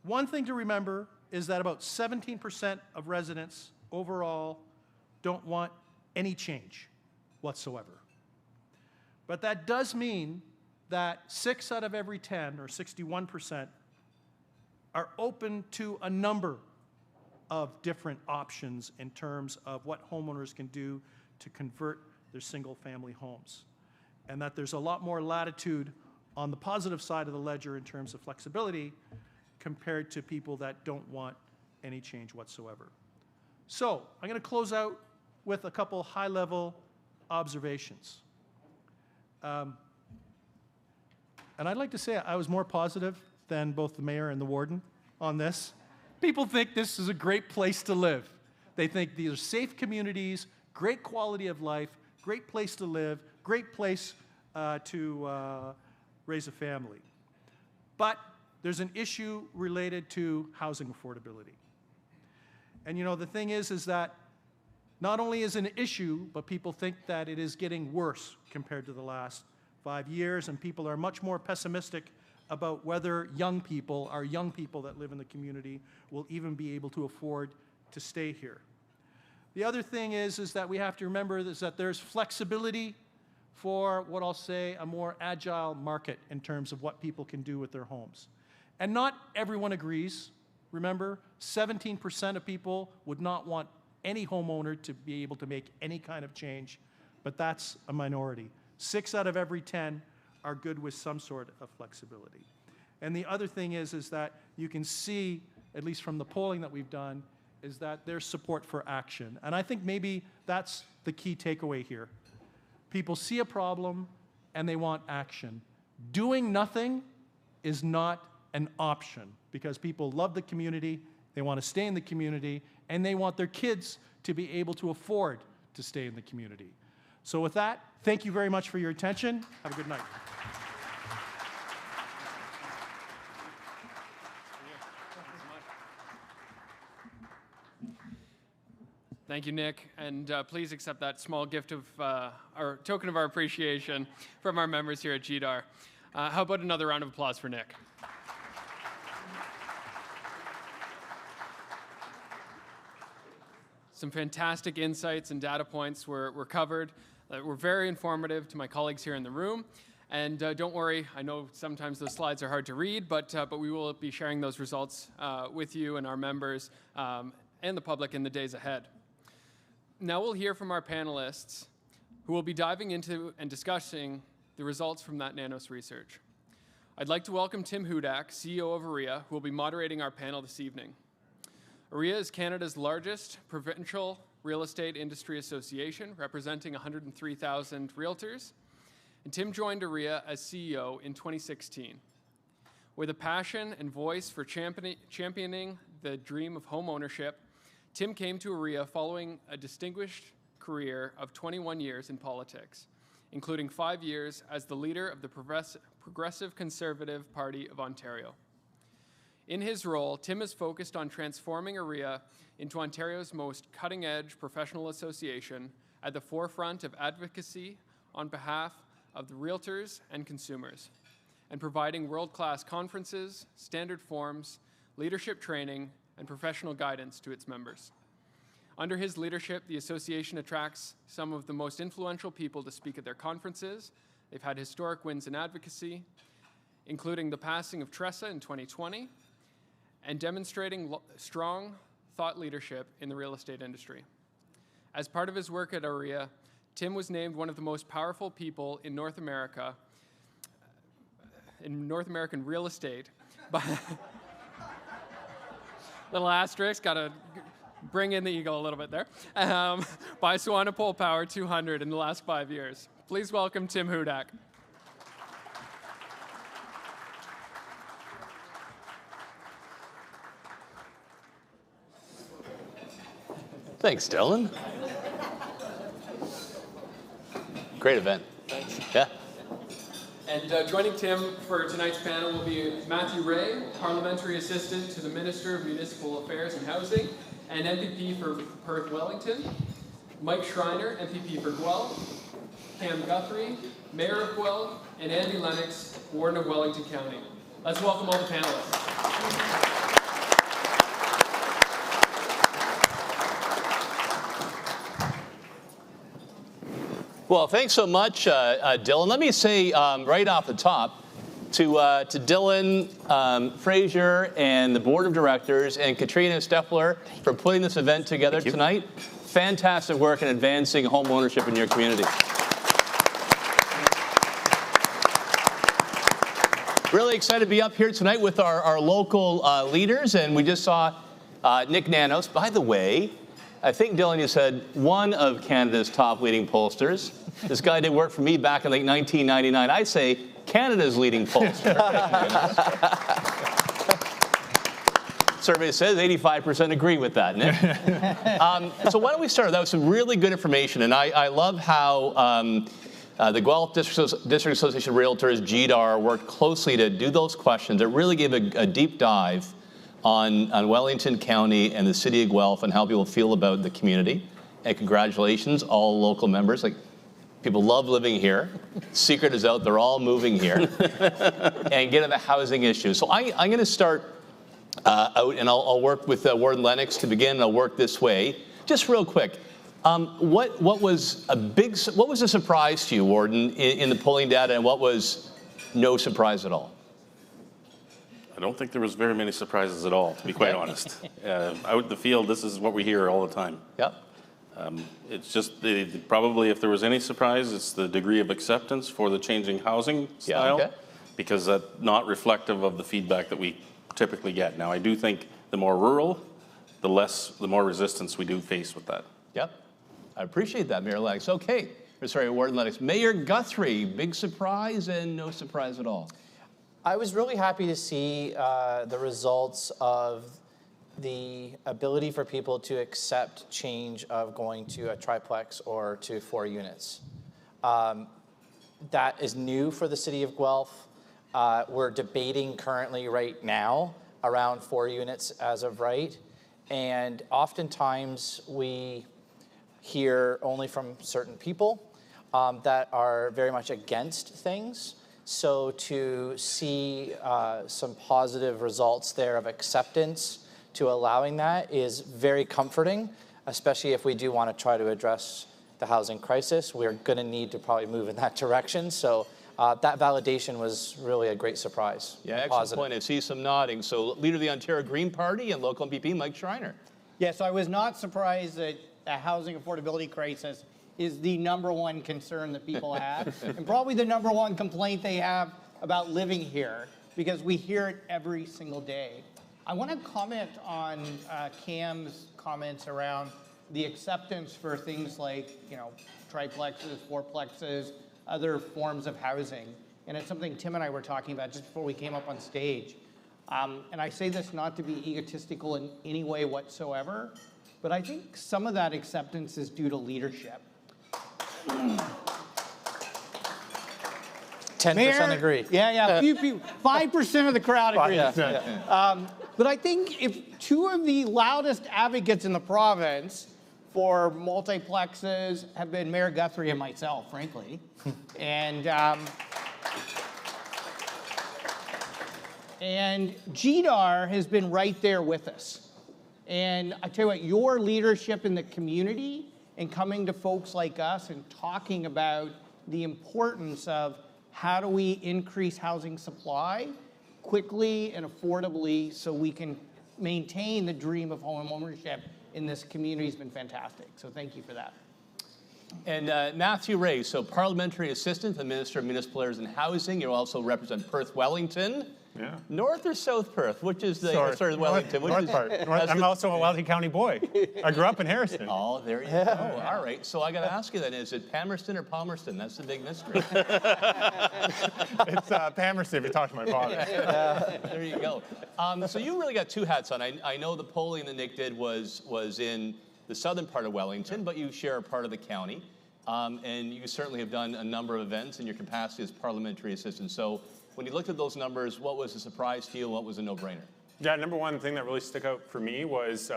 one thing to remember is that about 17% of residents overall don't want any change whatsoever. But that does mean that 6 out of every 10, or 61%, are open to a number of different options in terms of what homeowners can do to convert their single-family homes. And that there's a lot more latitude on the positive side of the ledger in terms of flexibility compared to people that don't want any change whatsoever. So I'm going to close out with a couple high-level observations. And I'd like to say I was more positive than both the mayor and the warden on this. People think this is a great place to live. They think these are safe communities, great quality of life, great place to live, great place to raise a family. But there's an issue related to housing affordability. And you know, the thing is that not only is it an issue, but people think that it is getting worse compared to the last 5 years, and people are much more pessimistic about whether young people, our young people that live in the community, will even be able to afford to stay here. The other thing is that we have to remember is that there's flexibility for what I'll say a more agile market in terms of what people can do with their homes. And not everyone agrees. Remember, 17% of people would not want any homeowner to be able to make any kind of change, but that's a minority. 6 out of every 10 are good with some sort of flexibility. And the other thing is that you can see, at least from the polling that we've done, is that there's support for action. And I think maybe that's the key takeaway here. People see a problem and they want action. Doing nothing is not an option because people love the community, they want to stay in the community, and they want their kids to be able to afford to stay in the community. So with that, thank you very much for your attention. Have a good night. Thank you, Nick, and please accept that small gift of our token of our appreciation from our members here at GDAR. How about another round of applause for Nick? Some fantastic insights and data points were covered that were very informative to my colleagues here in the room. And don't worry, I know sometimes those slides are hard to read, but we will be sharing those results with you and our members and the public in the days ahead. Now we'll hear from our panelists who will be diving into and discussing the results from that Nanos research. I'd like to welcome Tim Hudak, CEO of AREA, who will be moderating our panel this evening. AREA is Canada's largest provincial real estate industry association, representing 103,000 realtors. And Tim joined AREA as CEO in 2016. With a passion and voice for championing the dream of home ownership, Tim came to AREA following a distinguished career of 21 years in politics, including 5 years as the leader of the Progressive Conservative Party of Ontario. In his role, Tim is focused on transforming AREA into Ontario's most cutting-edge professional association at the forefront of advocacy on behalf of the realtors and consumers, and providing world-class conferences, standard forms, leadership training, and professional guidance to its members. Under his leadership, the association attracts some of the most influential people to speak at their conferences. They've had historic wins in advocacy, including the passing of Tressa in 2020, and demonstrating strong thought leadership in the real estate industry. As part of his work at AREA, Tim was named one of the most powerful people in North American real estate by little asterisk, got to bring in the ego a little bit there, by Suwana Poll Power 200 in the last 5 years. Please welcome Tim Hudak. Thanks, Dylan. Great event. Thanks. Yeah. And joining Tim for tonight's panel will be Matthew Ray, Parliamentary Assistant to the Minister of Municipal Affairs and Housing, and MPP for Perth Wellington, Mike Schreiner, MPP for Guelph, Cam Guthrie, Mayor of Guelph, and Andy Lennox, Warden of Wellington County. Let's welcome all the panelists. Well, thanks so much, Dylan. Let me say right off the top to Dylan, Fraser, and the Board of Directors, and Katrina Steffler for putting this event together tonight. Fantastic work in advancing home ownership in your community. Really excited to be up here tonight with our local leaders, and we just saw Nick Nanos. By the way, I think, Dylan, you said one of Canada's top leading pollsters. This guy did work for me back in like 1999. I say Canada's leading pollster. Survey says 85% agree with that, Nick. So why don't we start? That was some really good information, and I love how the Guelph District Association of Realtors, GDAR, worked closely to do those questions. It really gave a deep dive on Wellington County and the city of Guelph and how people feel about the community. And congratulations, all local members. Like, people love living here. Secret is out, they're all moving here. And get at the housing issue. So I'm going to start out, and I'll work with Warden Lennox to begin, and I'll work this way. Just real quick, what was a surprise to you, Warden, in the polling data, and what was no surprise at all? I don't think there was very many surprises at all, to be quite honest. Out in the field, this is what we hear all the time. Yep. It's just probably if there was any surprise, it's the degree of acceptance for the changing housing style, okay. Because that's not reflective of the feedback that we typically get. Now, I do think the more rural, the more resistance we do face with that. Yep. I appreciate that, Mayor Lennox. Okay. Sorry, Warden Lennox. Mayor Guthrie, big surprise and no surprise at all. I was really happy to see the results of the ability for people to accept change of going to a triplex or to 4 units. That is new for the city of Guelph. We're debating currently right now around 4 units as of right. And oftentimes we hear only from certain people that are very much against things. So to see some positive results there of acceptance to allowing that is very comforting, especially if we do want to try to address the housing crisis. We're going to need to probably move in that direction. So that validation was really a great surprise. Yeah, excellent positive point. I see some nodding. So Leader of the Ontario Green Party and local MPP Mike Schreiner. Yes, I was not surprised that a housing affordability crisis is the #1 concern that people have, and probably the #1 complaint they have about living here, because we hear it every single day. I want to comment on Cam's comments around the acceptance for things like, triplexes, fourplexes, other forms of housing. And it's something Tim and I were talking about just before we came up on stage. And I say this not to be egotistical in any way whatsoever, but I think some of that acceptance is due to leadership. 10% agree. Yeah. 5% of the crowd agrees. Yeah. But I think if 2 of the loudest advocates in the province for multiplexes have been Mayor Guthrie and myself, frankly, and GDAR has been right there with us. And I tell you what, your leadership in the community and coming to folks like us and talking about the importance of how do we increase housing supply quickly and affordably so we can maintain the dream of home ownership in this community has been fantastic. So thank you for that. And Matthew Ray, so Parliamentary Assistant to the Minister of Municipal Affairs and Housing. You also represent Perth Wellington. Yeah. North or South Perth? Which is the Wellington? North part. I'm also a Wellington County boy. I grew up in Harrison. Oh, there you go. All right. So I got to ask you then, is it Palmerston or Palmerston? That's the big mystery. It's Palmerston if you talk to my father. There you go. So you really got 2 hats on. I know the polling that Nick did was in the southern part of Wellington, but you share a part of the county. And you certainly have done a number of events in your capacity as parliamentary assistant. So when you looked at those numbers, what was a surprise to you and what was a no-brainer? Yeah, #1 thing that really stuck out for me was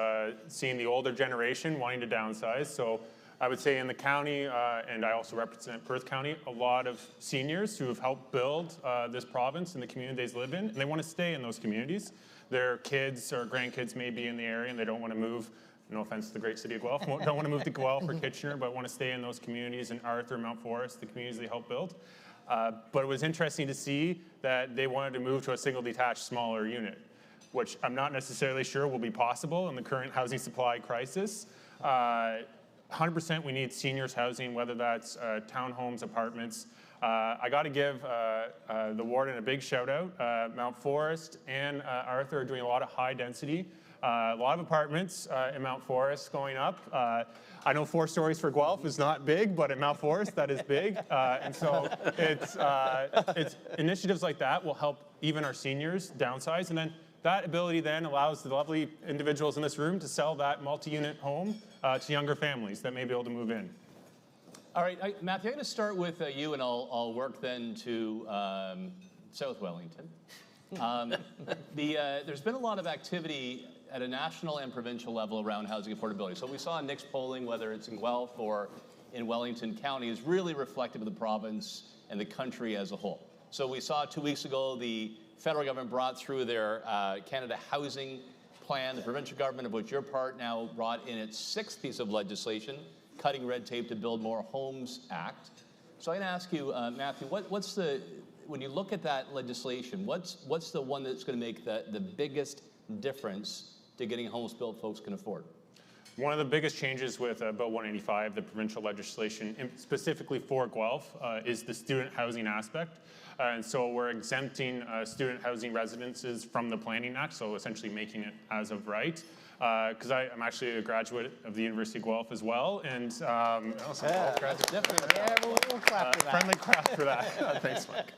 seeing the older generation wanting to downsize. So I would say in the county, and I also represent Perth County, a lot of seniors who have helped build this province and the communities they live in, and they want to stay in those communities. Their kids or grandkids may be in the area and they don't want to move. No offense to the great city of Guelph, don't want to move to Guelph or Kitchener, but want to stay in those communities in Arthur, Mount Forest, the communities they helped build. But it was interesting to see that they wanted to move to a single detached smaller unit, which I'm not necessarily sure will be possible in the current housing supply crisis. 100% we need seniors housing, whether that's townhomes, apartments. I got to give the warden a big shout out. Mount Forest and Arthur are doing a lot of high density A lot of apartments in Mount Forest going up. I know 4 stories for Guelph is not big, but at Mount Forest, that is big. And so it's initiatives like that will help even our seniors downsize. And then that ability then allows the lovely individuals in this room to sell that multi-unit home to younger families that may be able to move in. All right, Matthew, I'm going to start with you, and I'll work then to South Wellington. There's been a lot of activity at a national and provincial level around housing affordability. So we saw in Nick's polling, whether it's in Guelph or in Wellington County, is really reflective of the province and the country as a whole. So we saw 2 weeks ago the federal government brought through their Canada Housing Plan. The provincial government, of which you're part, now brought in its 6th piece of legislation, Cutting Red Tape to Build More Homes Act. So I'm going to ask you, Matthew, when you look at that legislation, what's the one that's going to make the biggest difference to getting homes built folks can afford? One of the biggest changes with Bill 185, the provincial legislation, specifically for Guelph, is the student housing aspect. And so we're exempting student housing residences from the Planning Act, so essentially making it as of right. Because I'm actually a graduate of the University of Guelph as well, and also We'll clap for that. Friendly clap for that. Thanks, Mike.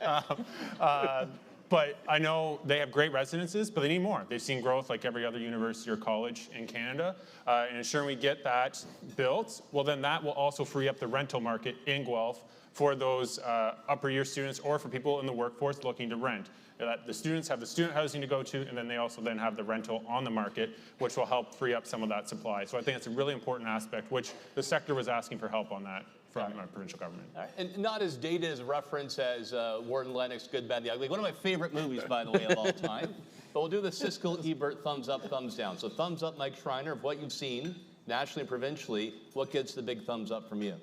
But I know they have great residences, but they need more. They've seen growth like every other university or college in Canada. And ensuring we get that built, well, then that will also free up the rental market in Guelph for those upper year students or for people in the workforce looking to rent. The students have the student housing to go to, and then they also then have the rental on the market, which will help free up some of that supply. So I think it's a really important aspect, which the sector was asking for help on that from our provincial government. All right. And not as dated as a reference as Warren Lennox, Good, Bad, the Ugly. One of my favorite movies, by the way, of all time. But we'll do the Siskel Ebert thumbs up, thumbs down. So thumbs up, Mike Schreiner, of what you've seen nationally and provincially. What gets the big thumbs up from you?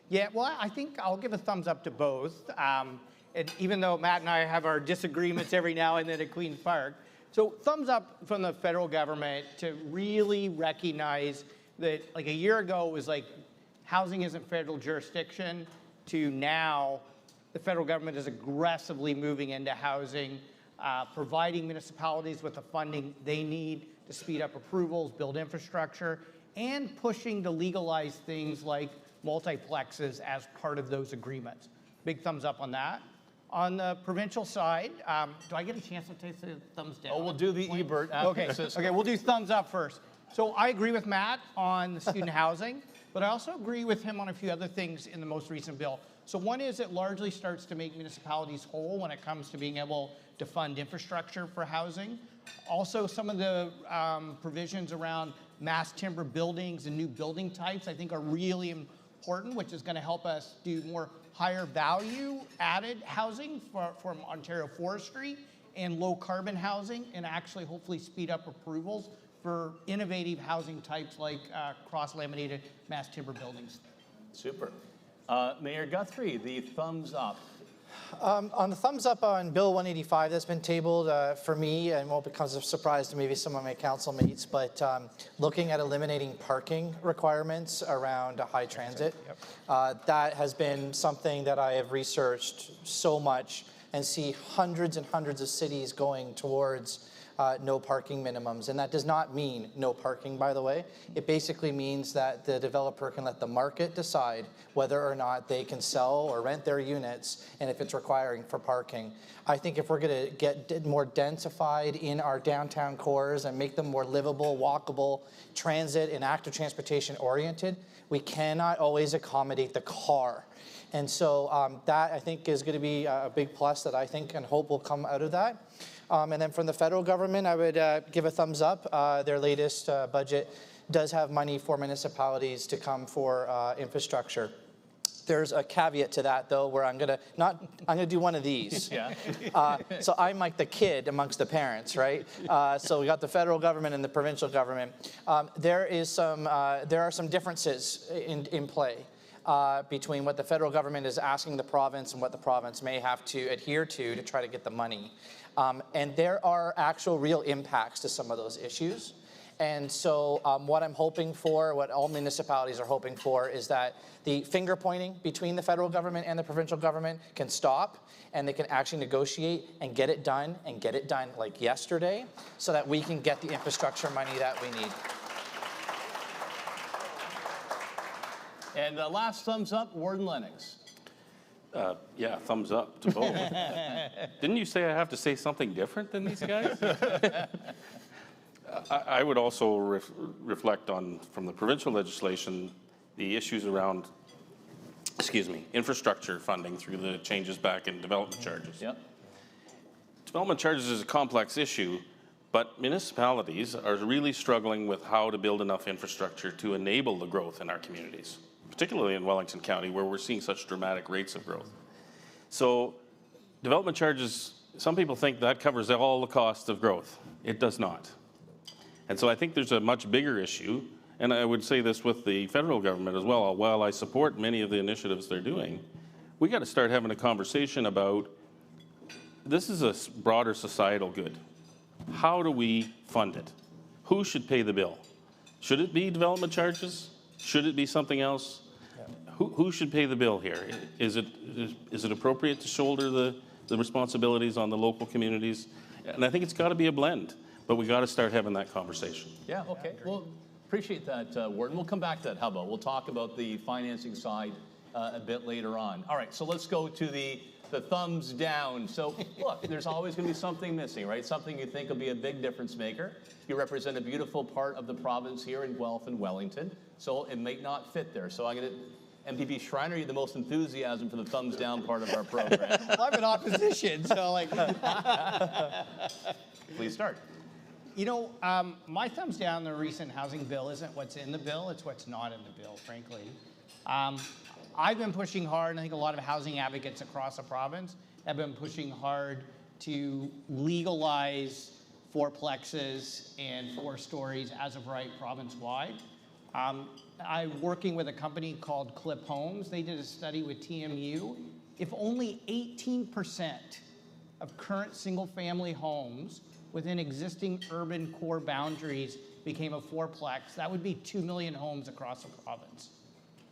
Yeah, well, I think I'll give a thumbs up to both. And even though Matt and I have our disagreements every now and then at Queen's Park. So thumbs up from the federal government to really recognize that like a year ago it was like housing isn't federal jurisdiction to now the federal government is aggressively moving into housing, providing municipalities with the funding they need to speed up approvals, build infrastructure, and pushing to legalize things like multiplexes as part of those agreements. Big thumbs up on that. On the provincial side, do I get a chance to take the thumbs down? Oh, we'll do the Ebert. Okay, we'll do thumbs up first. So I agree with Matt on the student housing, but I also agree with him on a few other things in the most recent bill. So one is it largely starts to make municipalities whole when it comes to being able to fund infrastructure for housing. Also, some of the provisions around mass timber buildings and new building types I think are really important, which is going to help us do more higher value added housing from Ontario Forestry and low carbon housing, and actually hopefully speed up approvals for innovative housing types like cross-laminated mass timber buildings. Super. Mayor Guthrie, the thumbs up. On the thumbs up on Bill 185 that's been tabled for me, and won't become a surprise to maybe some of my council mates, but looking at eliminating parking requirements around high transit. That has been something that I have researched so much and see hundreds and hundreds of cities going towards no parking minimums. And that does not mean no parking, by the way. It basically means that the developer can let the market decide whether or not they can sell or rent their units and if it's requiring for parking. I think if we're going to get more densified in our downtown cores and make them more livable, walkable, transit and active transportation oriented, we cannot always accommodate the car. And so that, I think, is going to be a big plus that I think and hope will come out of that. And then from the federal government, I would give a thumbs up. Their latest budget does have money for municipalities to come for infrastructure. There's a caveat to that, though, where I'm gonna do one of these. Yeah. So I'm like the kid amongst the parents, right? So we got the federal government and the provincial government. There are some differences in play. Between what the federal government is asking the province and what the province may have to adhere to try to get the money. And there are actual real impacts to some of those issues. And so what I'm hoping for, what all municipalities are hoping for, is that the finger pointing between the federal government and the provincial government can stop, and they can actually negotiate and get it done like yesterday, so that we can get the infrastructure money that we need. And last thumbs up, Warden Lennox. Yeah, thumbs up to both. Didn't you say I have to say something different than these guys? I would also reflect on, from the provincial legislation, the issues around, infrastructure funding through the changes back in development charges. Yep. Development charges is a complex issue, but municipalities are really struggling with how to build enough infrastructure to enable the growth in our communities, particularly in Wellington County, where we're seeing such dramatic rates of growth. So development charges, some people think that covers all the cost of growth. It does not. And so I think there's a much bigger issue, and I would say this with the federal government as well. While I support many of the initiatives they're doing, we got to start having a conversation about, this is a broader societal good. How do we fund it? Who should pay the bill? Should it be development charges? Should it be something else? Who should pay the bill here? Is it appropriate to shoulder the responsibilities on the local communities? And I think it's got to be a blend, but we got to start having that conversation. Yeah, okay. Well, appreciate that, Warden. We'll come back to that. How about we'll talk about the financing side a bit later on. All right, so let's go to the thumbs down. So look, there's always going to be something missing, right? Something you think will be a big difference maker. You represent a beautiful part of the province here in Guelph and Wellington, so it may not fit there. So I'm going to, MPP Schreiner, you're the most enthusiasm for the thumbs down part of our program. Well, I'm in opposition, so like. Please start. You know, my thumbs down the recent housing bill isn't what's in the bill, it's what's not in the bill, frankly. I've been pushing hard, and I think a lot of housing advocates across the province have been pushing hard to legalize fourplexes and 4 stories as of right province-wide. I'm working with a company called Clip Homes. They did a study with TMU. If only 18% of current single-family homes within existing urban core boundaries became a 4-plex, that would be 2 million homes across the province.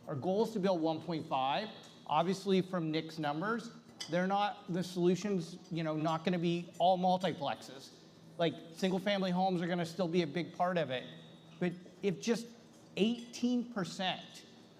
Our goal is to build 1.5. Obviously, from Nick's numbers, they're not, the solution's, not gonna be all multiplexes. Like, single-family homes are gonna still be a big part of it. But if just 18%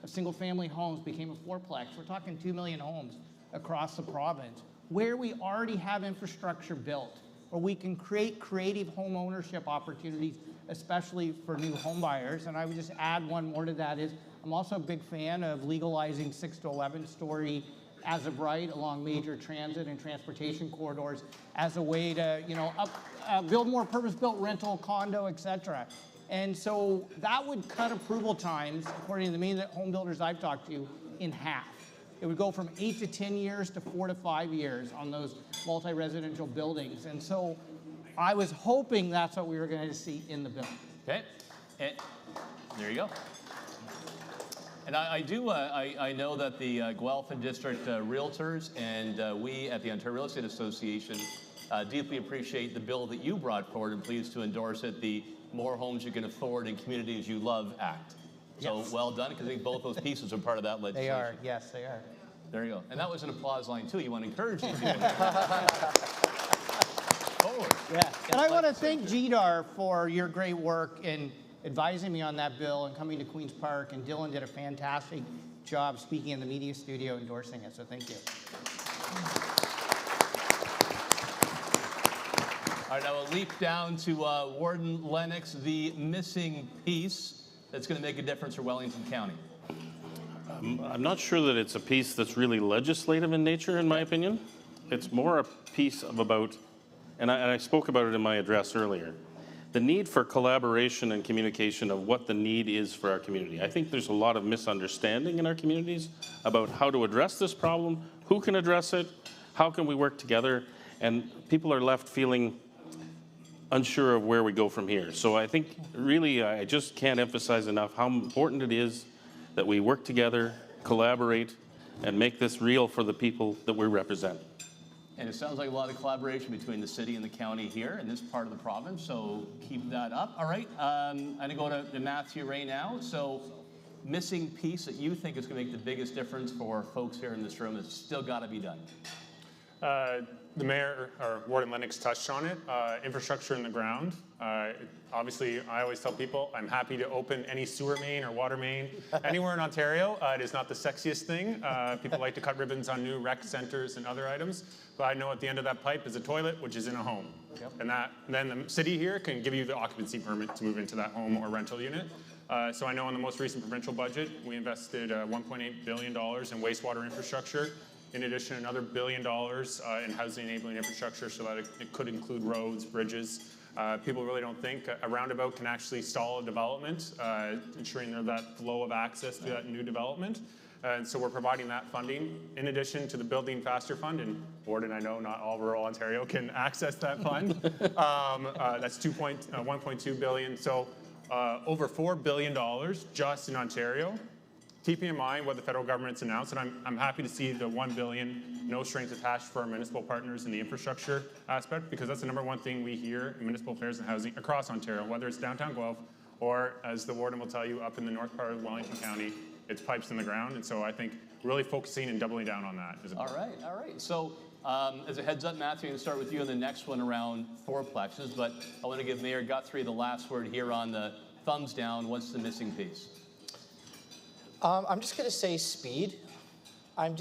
of single-family homes became a 4-plex, we're talking 2 million homes across the province, where we already have infrastructure built, where we can create creative home ownership opportunities, especially for new home buyers. And I would just add one more to that is, I'm also a big fan of legalizing 6 to 11 story as of right along major transit and transportation corridors as a way to, build more purpose-built rental, condo, et cetera. And so that would cut approval times, according to the main home builders I've talked to, in half. It would go from 8 to 10 years to 4 to 5 years on those multi-residential buildings. And so I was hoping that's what we were going to see in the bill. Okay, and there you go. And I know that the Guelph and District Realtors and we at the Ontario Real Estate Association deeply appreciate the bill that you brought forward and pleased to endorse it, the More Homes You Can Afford in Communities You Love Act. So yes. Well done, because I think both those pieces are part of that legislation. They are, yes, they are. There you go. And that was an applause line, too. You want to encourage these people. Forward. Yeah. And I want to thank GDAR for your great work in advising me on that bill and coming to Queen's Park. And Dylan did a fantastic job speaking in the media studio endorsing it. So thank you. All right, now we'll leap down to Warden Lennox, the missing piece that's going to make a difference for Wellington County. I'm not sure that it's a piece that's really legislative in nature, in my opinion. It's more a piece of about, and I spoke about it in my address earlier, the need for collaboration and communication of what the need is for our community. I think there's a lot of misunderstanding in our communities about how to address this problem, who can address it, how can we work together, and people are left feeling unsure of where we go from here. So I think really I just can't emphasize enough how important it is that we work together, collaborate, and make this real for the people that we represent. And it sounds like a lot of collaboration between the city and the county here in this part of the province, so keep that up. All right, I'm going to go to Matthew right now. So, missing piece that you think is going to make the biggest difference for folks here in this room has still got to be done. The mayor, or Warden Lennox, touched on it. Infrastructure in the ground. Obviously, I always tell people I'm happy to open any sewer main or water main anywhere in Ontario. It is not the sexiest thing. People like to cut ribbons on new rec centers and other items, but I know at the end of that pipe is a toilet, which is in a home. Yep. And then the city here can give you the occupancy permit to move into that home or rental unit. So I know in the most recent provincial budget, we invested $1.8 billion in wastewater infrastructure. In addition, another $1 billion in housing enabling infrastructure, so that it could include roads, bridges. People really don't think a roundabout can actually stall a development, ensuring that flow of access to that new development. And so we're providing that funding in addition to the Building Faster Fund. And Warden, I know not all rural Ontario can access that fund. That's $1.2 billion. So over $4 billion just in Ontario. Keeping in mind what the federal government's announced, and I'm happy to see the $1 billion, no strings attached for our municipal partners in the infrastructure aspect, because that's the number one thing we hear in municipal affairs and housing across Ontario, whether it's downtown Guelph or, as the warden will tell you, up in the north part of Wellington County, it's pipes in the ground. And so I think really focusing and doubling down on that is important. All right. So as a heads up, Matthew, I'm going to start with you on the next one around fourplexes, but I want to give Mayor Guthrie the last word here on the thumbs down. What's the missing piece? I'm just going to say speed. I'm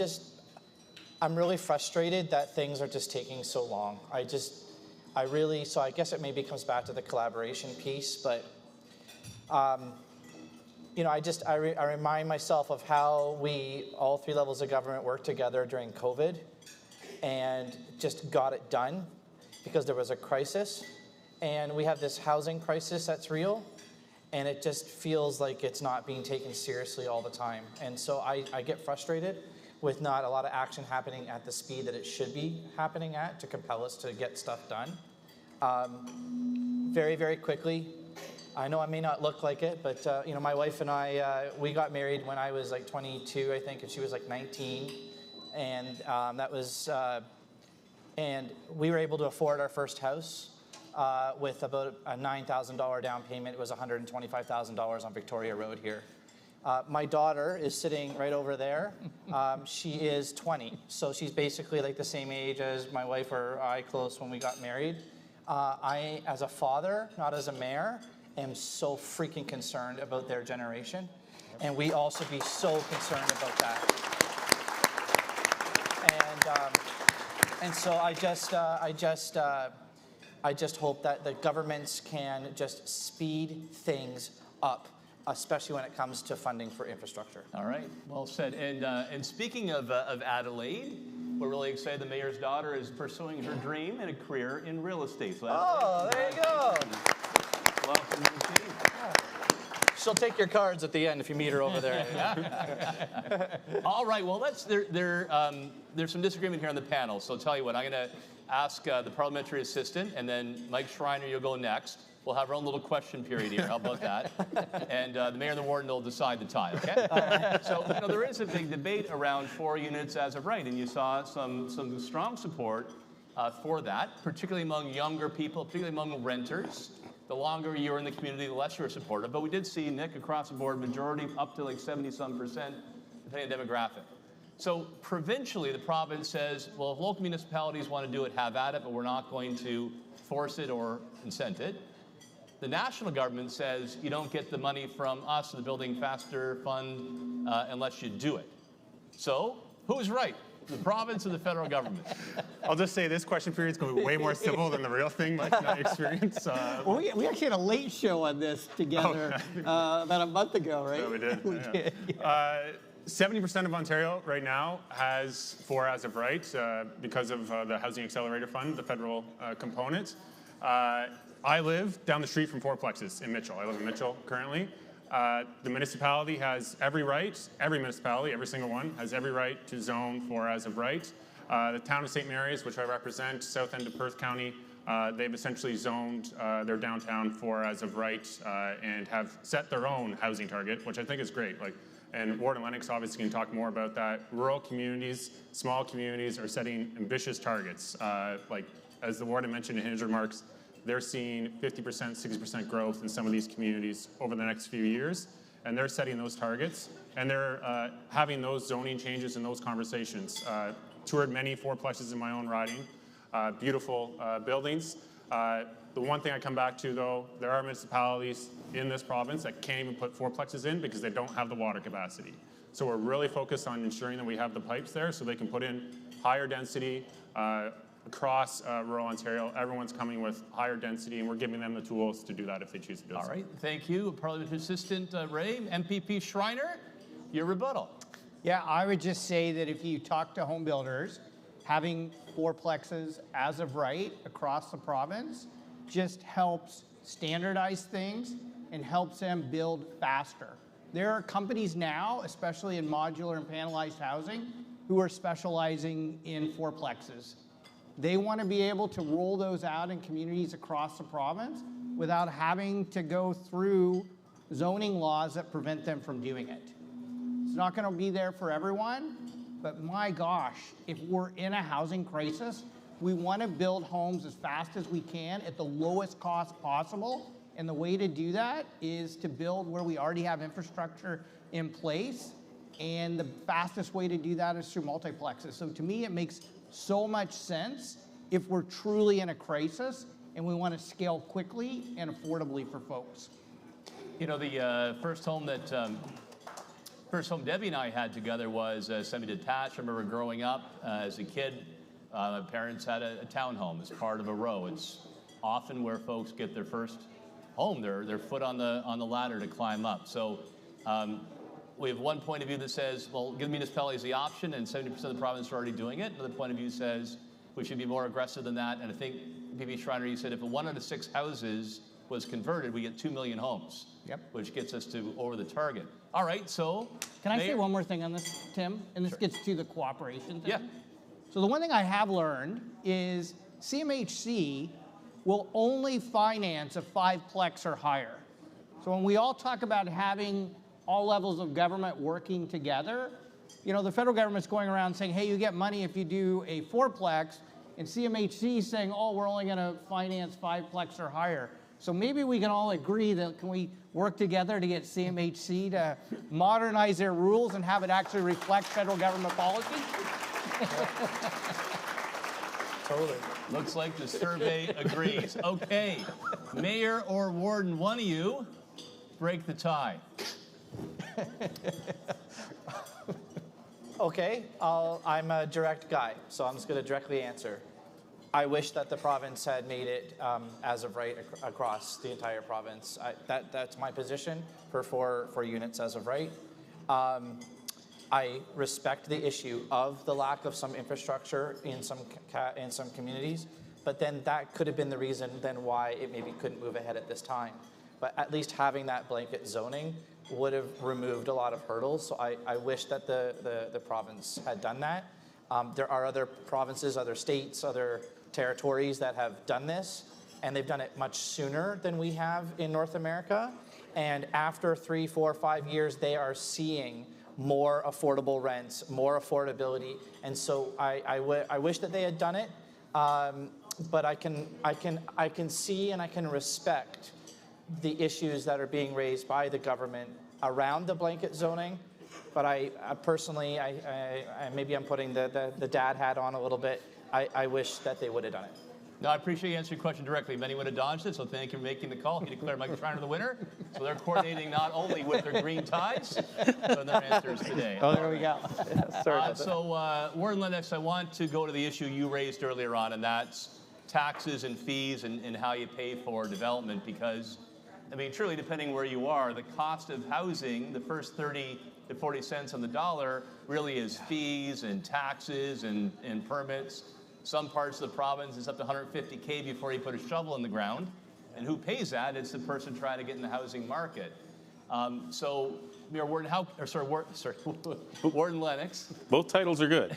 really frustrated that things are just taking so long. So I guess it maybe comes back to the collaboration piece, but, I remind myself of how we, all three levels of government, worked together during COVID and just got it done because there was a crisis. And we have this housing crisis that's real. And it just feels like it's not being taken seriously all the time. And so I get frustrated with not a lot of action happening at the speed that it should be happening at to compel us to get stuff done. Very, very quickly, I know I may not look like it, but my wife and I, we got married when I was like 22, I think, and she was like 19. And and we were able to afford our first house. With about a $9,000 down payment. It was $125,000 on Victoria Road here. My daughter is sitting right over there. She is 20, so she's basically like the same age as my wife or I, close when we got married. I, as a father, not as a mayor, am so freaking concerned about their generation, and we all should be so concerned about that. And so I just hope that the governments can just speed things up, especially when it comes to funding for infrastructure. All right, well said. And speaking of Adelaide, we're really excited the mayor's daughter is pursuing her dream and a career in real estate. So there you go. Welcome to the team. She'll take your cards at the end if you meet her over there. All right, well, there's some disagreement here on the panel. So I'll tell you what, I'm going to ask the parliamentary assistant, and then Mike Schreiner, you'll go next. We'll have our own little question period here. How about that? And the mayor and the warden will decide the tie, okay? So, there is a big debate around 4 units as of right, and you saw some strong support for that, particularly among younger people, particularly among renters. The longer you're in the community, the less you're supportive. But we did see, Nick, across the board, majority up to like 70-some%, depending on demographic. So provincially, the province says, well, if local municipalities want to do it, have at it, but we're not going to force it or incent it. The national government says you don't get the money from us, the Building Faster Fund, unless you do it. So who's right? The province or the federal government? I'll just say this question period is going to be way more civil than the real thing, Mike, in my experience. Well, we actually had a late show on this together about a month ago, right? Yeah, we did. We did. 70% of Ontario right now has 4 as of right because of the Housing Accelerator Fund, the federal component. I live down the street from fourplexes in Mitchell. I live in Mitchell currently. The municipality has every right, every municipality, every single one, has every right to zone 4 as of right. The town of St. Mary's, which I represent, south end of Perth County, they've essentially zoned their downtown 4 as of right and have set their own housing target, which I think is great. Like, and Warden Lennox obviously can talk more about that. Rural communities, small communities are setting ambitious targets. Like as the warden mentioned in his remarks, they're seeing 50%, 60% growth in some of these communities over the next few years, and they're setting those targets, and they're having those zoning changes and those conversations. Toured many fourplexes in my own riding, beautiful buildings. The one thing I come back to, though, there are municipalities in this province that can't even put fourplexes in because they don't have the water capacity. So we're really focused on ensuring that we have the pipes there so they can put in higher density across rural Ontario. Everyone's coming with higher density, and we're giving them the tools to do that if they choose to do so. All right, thank you. Parliamentary Assistant Ray, MPP Schreiner, your rebuttal. Yeah, I would just say that if you talk to home builders, having fourplexes as of right across the province just helps standardize things and helps them build faster. There are companies now, especially in modular and panelized housing, who are specializing in fourplexes. They want to be able to roll those out in communities across the province without having to go through zoning laws that prevent them from doing it. It's not going to be there for everyone, but my gosh, if we're in a housing crisis, we want to build homes as fast as we can at the lowest cost possible. And the way to do that is to build where we already have infrastructure in place. And the fastest way to do that is through multiplexes. So to me, it makes so much sense if we're truly in a crisis and we want to scale quickly and affordably for folks. You know, the first home Debbie and I had together was semi-detached. I remember growing up as a kid, my parents had a townhome as part of a row. It's often where folks get their first home, their foot on the ladder to climb up. So we have one point of view that says, well, give municipalities the option, and 70% of the province are already doing it. Another point of view says we should be more aggressive than that. And I think, PP Schreiner, you said if 1 out of 6 houses was converted, we get 2 million homes, which gets us to over the target. All right, so. Can I say one more thing on this, Tim? And this gets to the cooperation thing. Yeah. So the one thing I have learned is CMHC will only finance a 5-plex or higher. So when we all talk about having all levels of government working together, you know, the federal government's going around saying, hey, you get money if you do a 4-plex, and CMHC is saying, oh, we're only going to finance 5-plex or higher. So maybe we can all agree that can we work together to get CMHC to modernize their rules and have it actually reflect federal government policy? Totally. Looks like the survey agrees. Okay, Mayor or Warden, one of you, break the tie. Okay, I'm a direct guy, so I'm just going to directly answer. I wish that the province had made it as of right across the entire province. That's my position for 4 units as of right. I respect the issue of the lack of some infrastructure in some communities, but then that could have been the reason then why it maybe couldn't move ahead at this time. But at least having that blanket zoning would have removed a lot of hurdles. So I wish that the province had done that. There are other provinces, other states, other territories that have done this, and they've done it much sooner than we have in North America. And after 3, 4, 5 years, they are seeing more affordable rents, more affordability. And so I wish that they had done it, but I can see and I can respect the issues that are being raised by the government around the blanket zoning. But I personally, maybe I'm putting the dad hat on a little bit. I wish that they would have done it. No, I appreciate you answering your question directly. Many would have dodged it, so thank you for making the call. You declare Michael Schreiner the winner. So they're coordinating not only with their green ties, but in their answers today. Oh, there we go. Warden Lennox, I want to go to the issue you raised earlier on, and that's taxes and fees and how you pay for development, because, I mean, truly, depending where you are, the cost of housing, the first 30 to 40 cents on the dollar, really is fees and taxes and permits. Some parts of the province, it's up to $150K before you put a shovel in the ground. And who pays that? It's the person trying to get in the housing market. So, Mayor Warden, Warden Lennox. Both titles are good.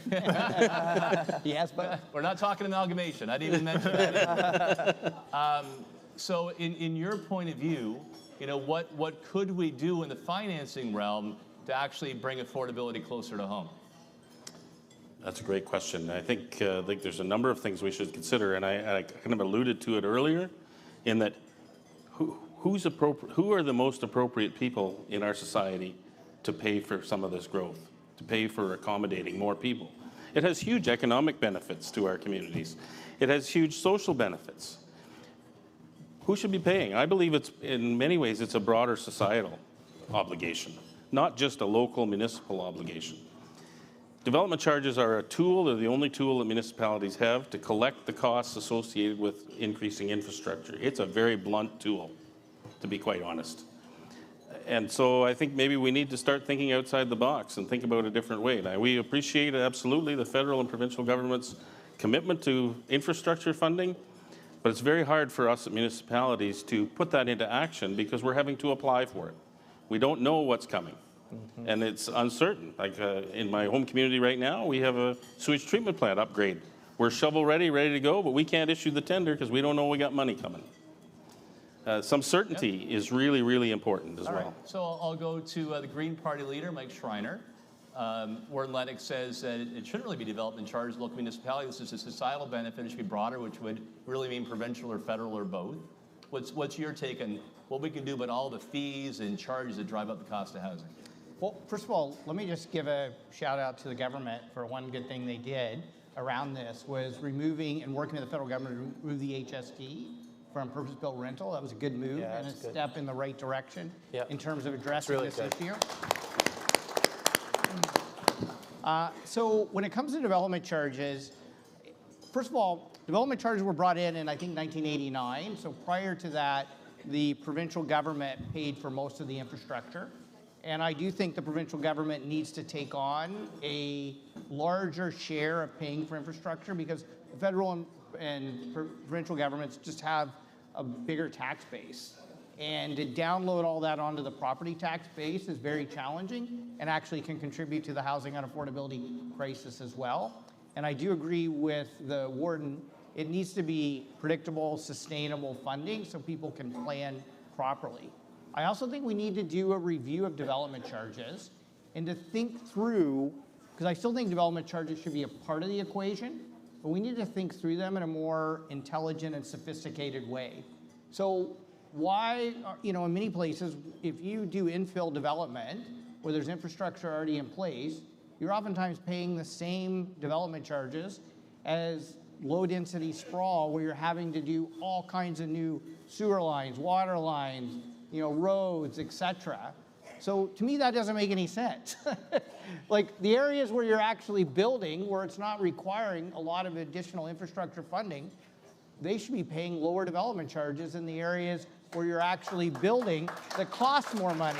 Yes, but we're not talking amalgamation. I didn't even mention that. So, in your point of view, you know, what could we do in the financing realm to actually bring affordability closer to home? That's a great question. I think there's a number of things we should consider, and I kind of alluded to it earlier, in that who are the most appropriate people in our society to pay for some of this growth, to pay for accommodating more people. It has huge economic benefits to our communities. It has huge social benefits. Who should be paying? I believe it's, in many ways, it's a broader societal obligation, not just a local municipal obligation. Development charges are a tool, they're the only tool that municipalities have to collect the costs associated with increasing infrastructure. It's a very blunt tool, to be quite honest. And so I think maybe we need to start thinking outside the box and think about a different way. Now, we appreciate absolutely the federal and provincial government's commitment to infrastructure funding, but it's very hard for us at municipalities to put that into action because we're having to apply for it. We don't know what's coming. And it's uncertain. Like in my home community right now, we have a sewage treatment plant upgrade. We're shovel ready to go, but we can't issue the tender because we don't know we got money coming. Some certainty is really, really important as well. Right. So I'll go to the Green Party leader, Mike Schreiner. Warren Lennox says that it shouldn't really be development charges, local municipalities. This is a societal benefit. It should be broader, which would really mean provincial or federal or both. What's your take on what we can do about all the fees and charges that drive up the cost of housing? Well, first of all, let me just give a shout out to the government for one good thing they did around this was removing and working with the federal government to remove the HST from purpose-built rental. That was a good move and a step in the right direction in terms of addressing this issue. So when it comes to development charges, first of all, development charges were brought in I think 1989. So prior to that, the provincial government paid for most of the infrastructure. And I do think the provincial government needs to take on a larger share of paying for infrastructure because the federal and provincial governments just have a bigger tax base. And to download all that onto the property tax base is very challenging and actually can contribute to the housing unaffordability crisis as well. And I do agree with the warden, it needs to be predictable, sustainable funding so people can plan properly. I also think we need to do a review of development charges and to think through, because I still think development charges should be a part of the equation, but we need to think through them in a more intelligent and sophisticated way. So why, in many places, if you do infill development where there's infrastructure already in place, you're oftentimes paying the same development charges as low density sprawl where you're having to do all kinds of new sewer lines, water lines, roads, etc. So to me, that doesn't make any sense. Like the areas where you're actually building, where it's not requiring a lot of additional infrastructure funding, they should be paying lower development charges than the areas where you're actually building that cost more money.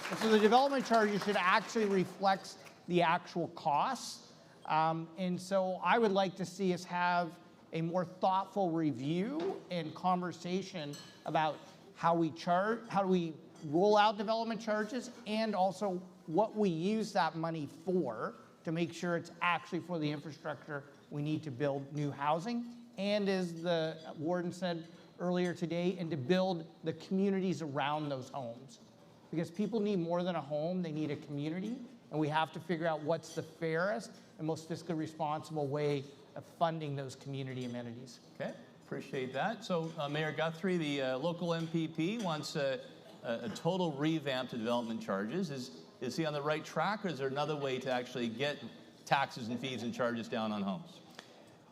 And so the development charges should actually reflect the actual costs. And so I would like to see us have a more thoughtful review and conversation about how we roll out development charges and also what we use that money for to make sure it's actually for the infrastructure we need to build new housing. And as the warden said earlier today, and to build the communities around those homes. Because people need more than a home, they need a community, and we have to figure out what's the fairest and most fiscally responsible way of funding those community amenities. Okay, appreciate that. So Mayor Guthrie, the local MPP, wants a total revamp to development charges. Is he on the right track, or is there another way to actually get taxes and fees and charges down on homes?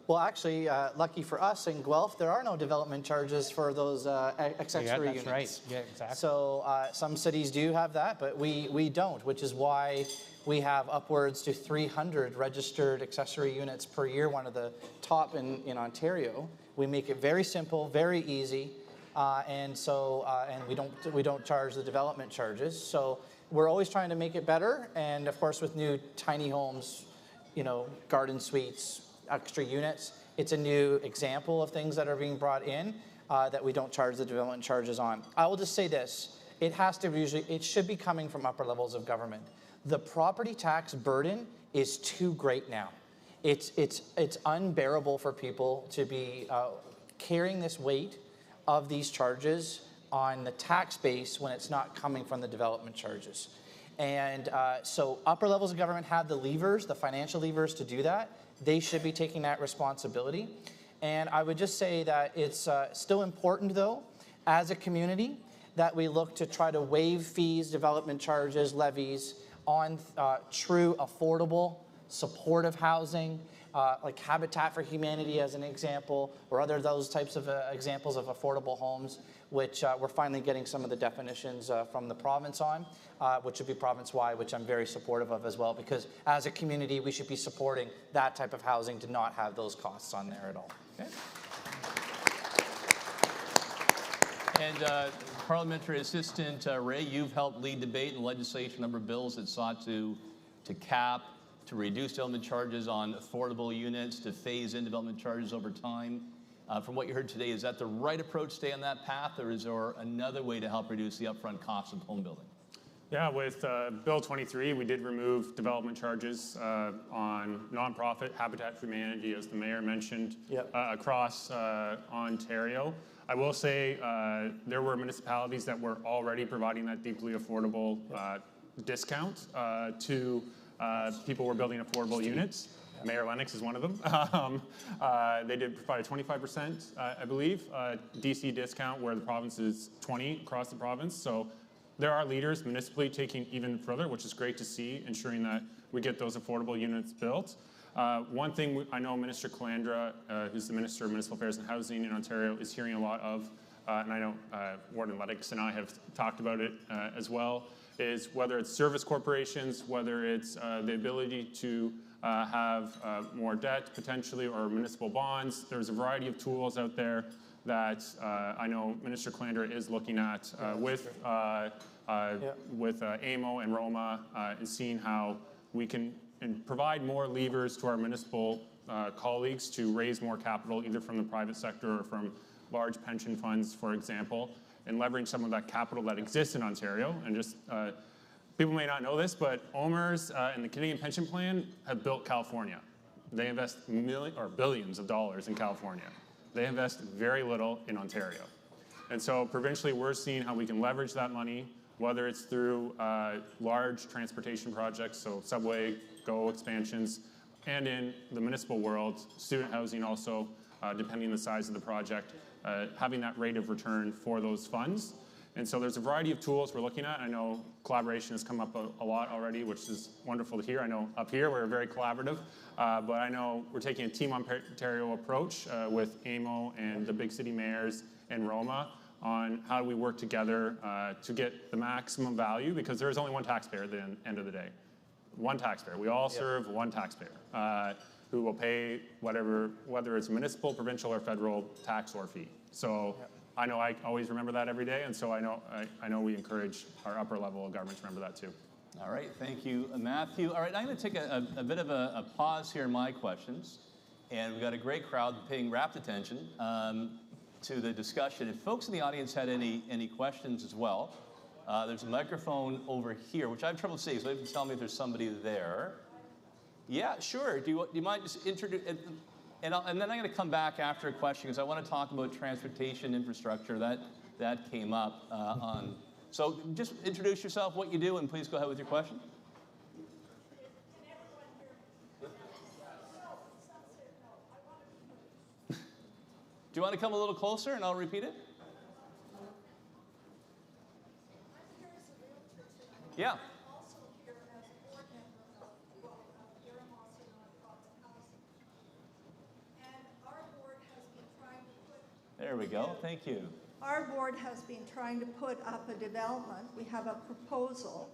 Well, actually, lucky for us in Guelph, there are no development charges for those accessory units. That's right. Yeah, exactly. So some cities do have that, but we don't, which is why we have upwards to 300 registered accessory units per year, one of the top in Ontario. We make it very simple, very easy, and we don't charge the development charges. So we're always trying to make it better, and of course with new tiny homes, garden suites, extra units, it's a new example of things that are being brought in that we don't charge the development charges on. I will just say this, it should be coming from upper levels of government. The property tax burden is too great now. It's unbearable for people to be carrying this weight of these charges on the tax base when it's not coming from the development charges. And so upper levels of government have the levers, the financial levers to do that. They should be taking that responsibility. And I would just say that it's still important, though, as a community, that we look to try to waive fees, development charges, levies on true, affordable, supportive housing, like Habitat for Humanity as an example, or other those types of examples of affordable homes, which we're finally getting some of the definitions from the province on, which would be province-wide, which I'm very supportive of as well, because as a community, we should be supporting that type of housing to not have those costs on there at all. Okay. And Parliamentary Assistant Ray, you've helped lead debate and legislation, a number of bills that sought to cap, to reduce development charges on affordable units, to phase in development charges over time. From what you heard today, is that the right approach to stay on that path, or is there another way to help reduce the upfront costs of home building? Yeah, with Bill 23, we did remove development charges on nonprofit Habitat for Humanity, as the mayor mentioned, across Ontario. I will say there were municipalities that were already providing that deeply affordable discount to people who were building affordable units. Mayor Lennox is one of them. They did provide a 25%, I believe, DC discount, where the province is 20 across the province. So there are leaders municipally taking even further, which is great to see, ensuring that we get those affordable units built. One thing I know Minister Calandra, who's the Minister of Municipal Affairs and Housing in Ontario, is hearing a lot of, and I know Warden Lennox and I have talked about it as well, is whether it's service corporations, whether it's the ability to have more debt potentially, or municipal bonds. There's a variety of tools out there that I know Minister Calandra is looking at with AMO and Roma, and seeing how we can provide more levers to our municipal colleagues to raise more capital, either from the private sector or from large pension funds, for example, and leverage some of that capital that exists in Ontario. And just people may not know this, but OMERS and the Canadian Pension Plan have built California. They invest billions of dollars in California. They invest very little in Ontario. And so provincially, we're seeing how we can leverage that money, whether it's through large transportation projects, so subway, GO expansions, and in the municipal world, student housing also, depending on the size of the project, having that rate of return for those funds. And so there's a variety of tools we're looking at. I know collaboration has come up a lot already, which is wonderful to hear. I know up here we're very collaborative, but I know we're taking a Team Ontario approach with AMO and the big city mayors and Roma on how do we work together to get the maximum value, because there is only one taxpayer at the end of the day. One taxpayer. We all serve one taxpayer who will pay whatever, whether it's municipal, provincial, or federal tax or fee. So I know I always remember that every day, and so I know we encourage our upper level of government to remember that too. All right, thank you, Matthew. All right, I'm going to take a bit of a pause here in my questions, and we've got a great crowd paying rapt attention to the discussion. If folks in the audience had any questions as well, there's a microphone over here, which I have trouble seeing, so you can tell me if there's somebody there. Yeah, sure. Do you mind just introduce? And then I'm going to come back after a question, because I want to talk about transportation infrastructure. That came up on. So just introduce yourself, what you do, and please go ahead with your question. Do you want to come a little closer, and I'll repeat it? Yeah. There we go. Thank you. Our board has been trying to put up a development. We have a proposal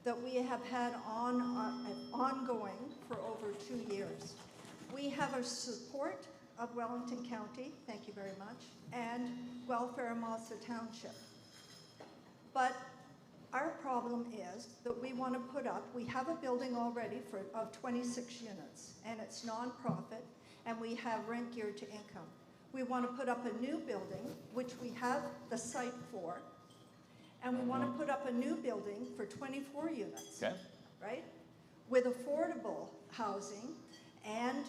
that we have had ongoing for over 2 years. We have a support of Wellington County, thank you very much, and Guelph-Fairmouth Township. But our problem is that we want to put up, we have a building already of 26 units, and it's nonprofit, and we have rent geared to income. We want to put up a new building, which we have the site for, and we want to put up a new building for 24 units, right? With affordable housing and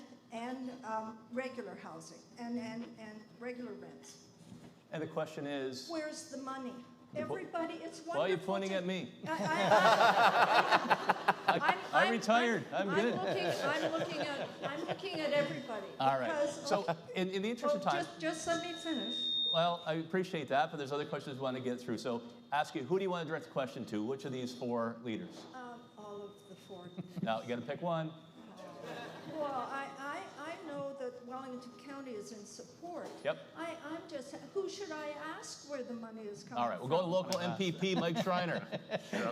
regular housing and regular rents. And the question is? Where's the money? Everybody, it's wonderful. Why are you pointing at me? I'm retired. I'm good. I'm looking at everybody. All right. Because, So, in the interest of time, just let me finish. well, I appreciate that, but there's other questions we want to get through. So, ask you, who do you want to direct the question to? Which of these four leaders? All of the four. Now, you got to pick one. Well, I know that Wellington County is in support. Yep. I'm just, who should I ask where the money is coming from? All right, we'll go to local MPP, Mike Schreiner.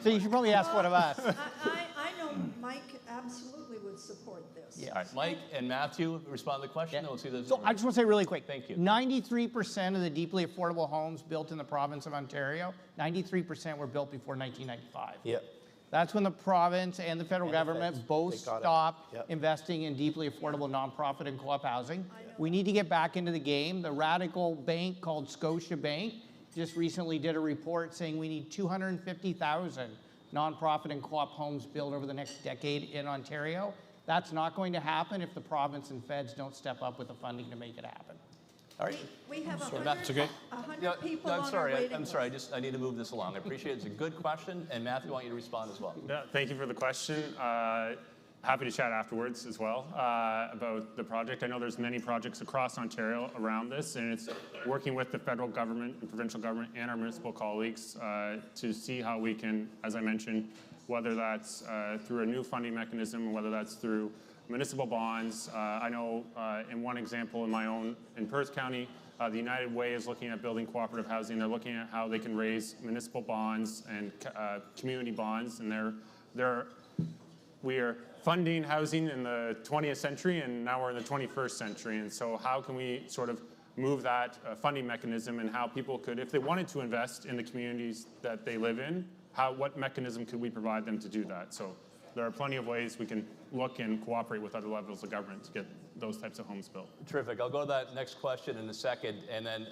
So you should probably ask one of us. I know Mike absolutely would support this. Yeah. All right, Mike and Matthew, respond to the question, Yeah. and we'll see those. So I just want to say really quick. Thank you. 93% of the deeply affordable homes built in the province of Ontario, 93% were built before 1995. Yep. That's when the province and the federal government feds, both they got it. stopped Yep. investing in deeply affordable nonprofit and co-op housing. We need to get back into the game. The radical bank called Scotia Bank just recently did a report saying we need 250,000 nonprofit and co-op homes built over the next decade in Ontario. That's not going to happen if the province and feds don't step up with the funding to make it happen. All right. We have That's okay. 100 people I'm on sorry, our waiting I'm sorry, list. I need to move this along. I appreciate it. It's a good question, and Matthew, I want you to respond as well. Yeah, thank you for the question. Happy to chat afterwards as well about the project. I know there's many projects across Ontario around this, and it's working with the federal government and provincial government and our municipal colleagues to see how we can, as I mentioned, whether that's through a new funding mechanism, whether that's through municipal bonds. I know in one example in Perth County, the United Way is looking at building cooperative housing. They're looking at how they can raise municipal bonds and community bonds, and we are funding housing in the 20th century, and now we're in the 21st century. And so how can we sort of move that funding mechanism, and how people could, if they wanted to invest in the communities that they live in, what mechanism could we provide them to do that? So there are plenty of ways we can look and cooperate with other levels of government to get those types of homes built. Terrific. I'll go to that next question in a second. And then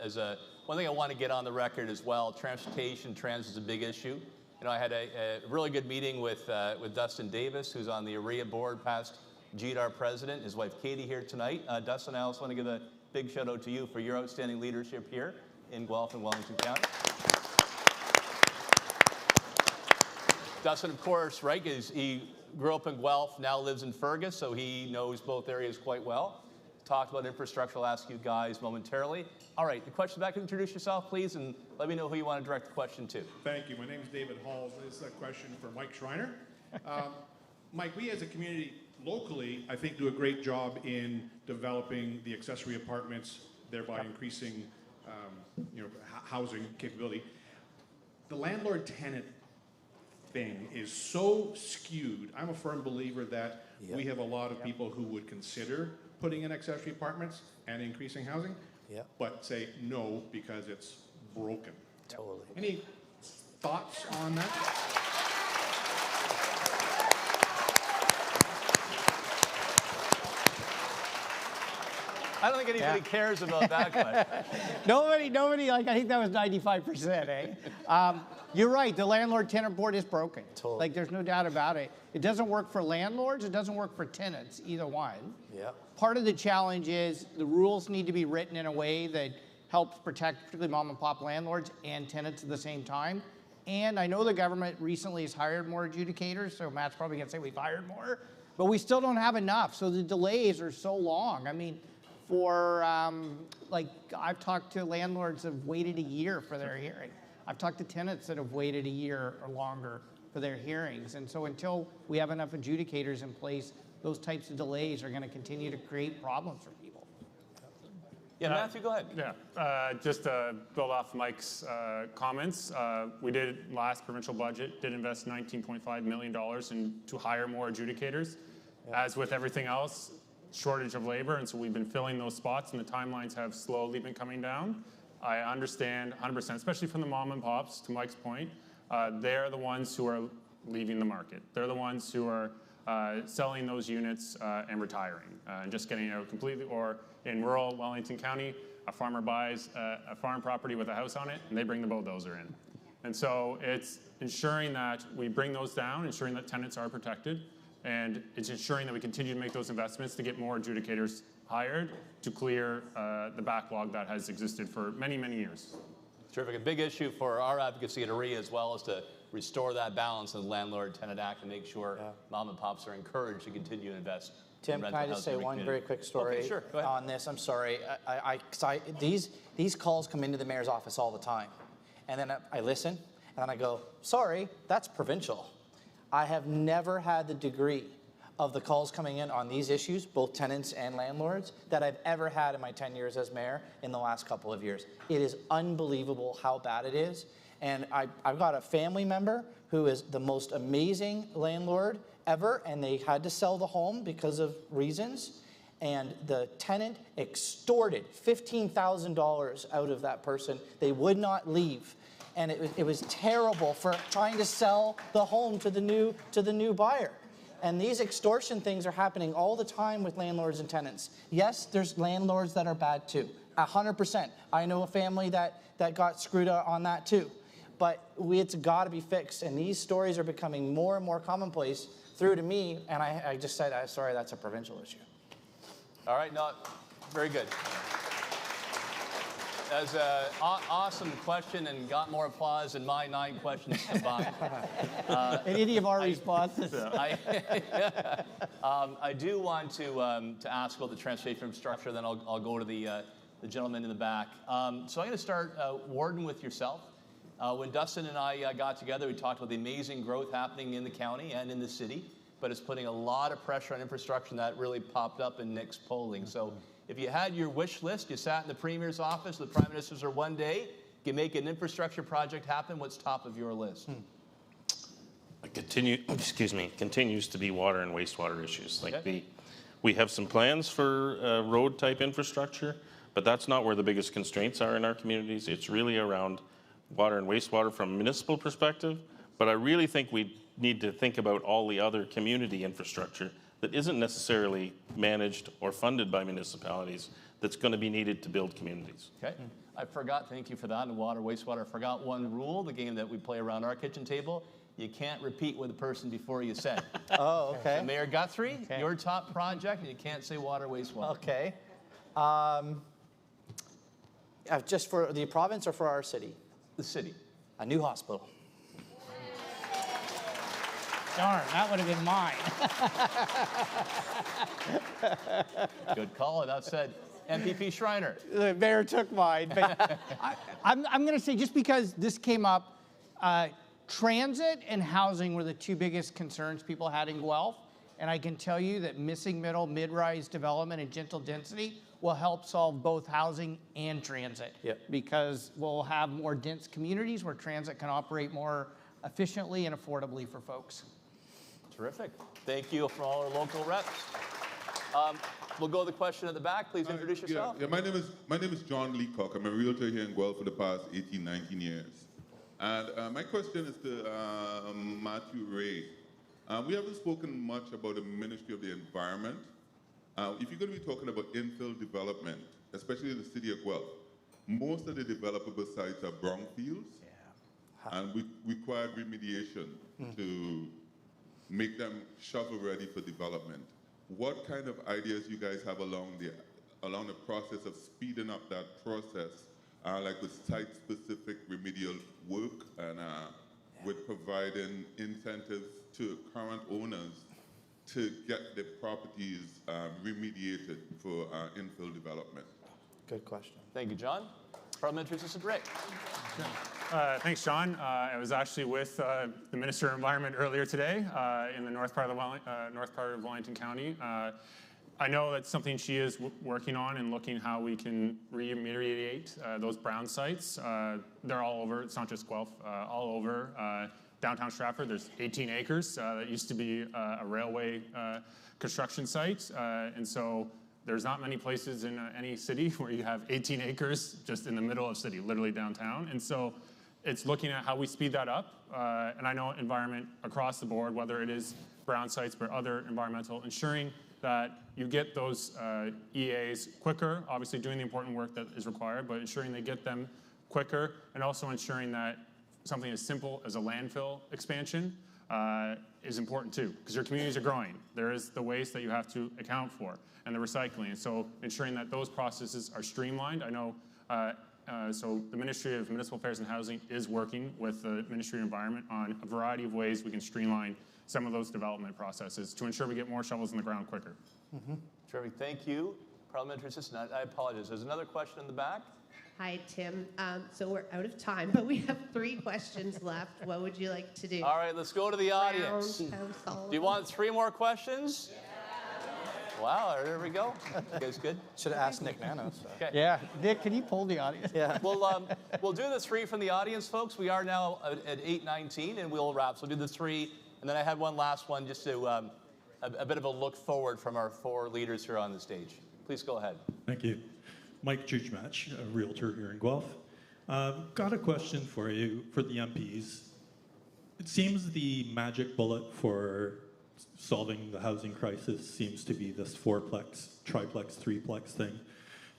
one thing I want to get on the record as well, transportation, transit is a big issue. You know, I had a really good meeting with Dustin Davis, who's on the AREA board, past GDAR president, his wife Katie here tonight. Dustin, I also want to give a big shout out to you for your outstanding leadership here in Guelph and Wellington County. Dustin, of course, right, he grew up in Guelph, now lives in Fergus, so he knows both areas quite well. Talked about infrastructure. I'll ask you guys momentarily. All right, the question back. Introduce yourself, please, and let me know who you want to direct the question to. Thank you. My name is David Halls. This is a question for Mike Schreiner. Mike, we as a community locally, I think, do a great job in developing the accessory apartments, thereby increasing housing capability. The landlord-tenant thing is so skewed. I'm a firm believer that we have a lot of people who would consider putting in accessory apartments and increasing housing, but say no because it's broken. Totally. Any thoughts on that? I don't think anybody cares about that question. Nobody, I think that was 95%, eh? You're right, the landlord-tenant board is broken. Totally. Like, there's no doubt about it. It doesn't work for landlords, it doesn't work for tenants, either one. Yeah. Part of the challenge is the rules need to be written in a way that helps protect particularly mom and pop landlords and tenants at the same time. And I know the government recently has hired more adjudicators, so Matt's probably gonna say we've hired more, but we still don't have enough, so the delays are so long. I mean, I've talked to landlords that have waited a year for their hearing. I've talked to tenants that have waited a year or longer for their hearings. And so until we have enough adjudicators in place, those types of delays are going to continue to create problems for people. Yeah, Matthew, go ahead. Yeah, just to build off Mike's comments, we did last provincial budget, did invest $19.5 million to hire more adjudicators. As with everything else, shortage of labor, and so we've been filling those spots, and the timelines have slowly been coming down. I understand 100%, especially from the mom and pops, to Mike's point. They're the ones who are leaving the market. They're the ones who are selling those units and retiring and just getting out completely. Or in rural Wellington County, a farmer buys a farm property with a house on it, and they bring the bulldozer in. And so it's ensuring that we bring those down, ensuring that tenants are protected, and it's ensuring that we continue to make those investments to get more adjudicators hired to clear the backlog that has existed for many, many years. Terrific. A big issue for our advocacy at AREA as well is to restore that balance in the Landlord-Tenant Act and make sure mom and pops are encouraged to continue to invest. Tim, can I just say one very quick story on this? I'm sorry. These calls come into the mayor's office all the time. And then I listen, and then I go, sorry, that's provincial. I have never had the degree of the calls coming in on these issues, both tenants and landlords, that I've ever had in my 10 years as mayor in the last couple of years. It is unbelievable how bad it is. And I've got a family member who is the most amazing landlord ever, and they had to sell the home because of reasons. And the tenant extorted $15,000 out of that person. They would not leave. And it was terrible for trying to sell the home to the new buyer. And these extortion things are happening all the time with landlords and tenants. Yes, there's landlords that are bad too, 100%. I know a family that got screwed on that too. But it's got to be fixed. And these stories are becoming more and more commonplace through to me. And I just said, sorry, that's a provincial issue. All right, no, very good. That's an awesome question and got more applause than my 9 questions combined. And any of our responses. I do want to ask about the transportation infrastructure, then I'll go to the gentleman in the back. So I'm going to start, Warden, with yourself. When Dustin and I got together, we talked about the amazing growth happening in the county and in the city, but it's putting a lot of pressure on infrastructure, and that really popped up in Nick's polling. So if you had your wish list, you sat in the Premier's office, the Prime Minister's, or one day, you can make an infrastructure project happen, what's top of your list? Continues to be water and wastewater issues. We have some plans for road type infrastructure, but that's not where the biggest constraints are in our communities. It's really around water and wastewater from a municipal perspective, but I really think we need to think about all the other community infrastructure that isn't necessarily managed or funded by municipalities that's going to be needed to build communities. Okay. I forgot, thank you for that, and water, wastewater, I forgot one rule, the game that we play around our kitchen table. You can't repeat what the person before you said. Oh, okay. So Mayor Guthrie, your top project, and you can't say water, wastewater. Okay. Just for the province or for our city? The city. A new hospital. Darn, that would have been mine. Good call. Enough said. MPP Schreiner. The mayor took mine. But I'm going to say, just because this came up, transit and housing were the 2 biggest concerns people had in Guelph. And I can tell you that missing middle, mid-rise development and gentle density will help solve both housing and transit. Yep. Because we'll have more dense communities where transit can operate more efficiently and affordably for folks. Terrific. Thank you for all our local reps. We'll go to the question at the back. Please introduce yourself. Yeah, my name is John Leacock. I'm a realtor here in Guelph for the past 18, 19 years. And my question is to Matthew Ray. We haven't spoken much about the Ministry of the Environment. If you're going to be talking about infill development, especially in the city of Guelph, most of the developable sites are brownfields, and we require remediation to make them shovel-ready for development. What kind of ideas you guys have along the process of speeding up that process, like with site-specific remedial work and with providing incentives to current owners to get the properties remediated for infill development? Good question. Thank you, John. Parliamentary Assistant Rick. Thanks, John. I was actually with the Minister of Environment earlier today in the north part of Wellington County. I know that's something she is working on and looking how we can remediate those brown sites. They're all over. It's not just Guelph. All over downtown Stratford. There's 18 acres that used to be a railway construction site, and so there's not many places in any city where you have 18 acres just in the middle of city, literally downtown. And so it's looking at how we speed that up. And I know environment across the board, whether it is brown sites or other environmental, ensuring that you get those EAs quicker, obviously doing the important work that is required, but ensuring they get them quicker, and also ensuring that something as simple as a landfill expansion is important too, because your communities are growing. There is the waste that you have to account for and the recycling. And so ensuring that those processes are streamlined. I know So the Ministry of Municipal Affairs and Housing is working with the Ministry of Environment on a variety of ways we can streamline some of those development processes to ensure we get more shovels in the ground quicker. Terrific. Thank you, Parliamentary Assistant. I apologize. There's another question in the back. Hi, Tim. So we're out of time, but we have 3 questions left. What would you like to do? All right, let's go to the audience. Do you want 3 more questions? Wow, there we go. You guys good? Should have asked Nick Nanos. Okay. Yeah, Nick, can you pull the audience? Yeah. We'll do the 3 from the audience, folks. We are now at 8:19, and we'll wrap. So we'll do the 3, and then I had one last one just to a bit of a look forward from our 4 leaders here on the stage. Please go ahead. Thank you. Mike Jujmatch, a realtor here in Guelph. Got a question for you, for the MPs. It seems the magic bullet for solving the housing crisis seems to be this 4-plex, triplex, 3-plex thing.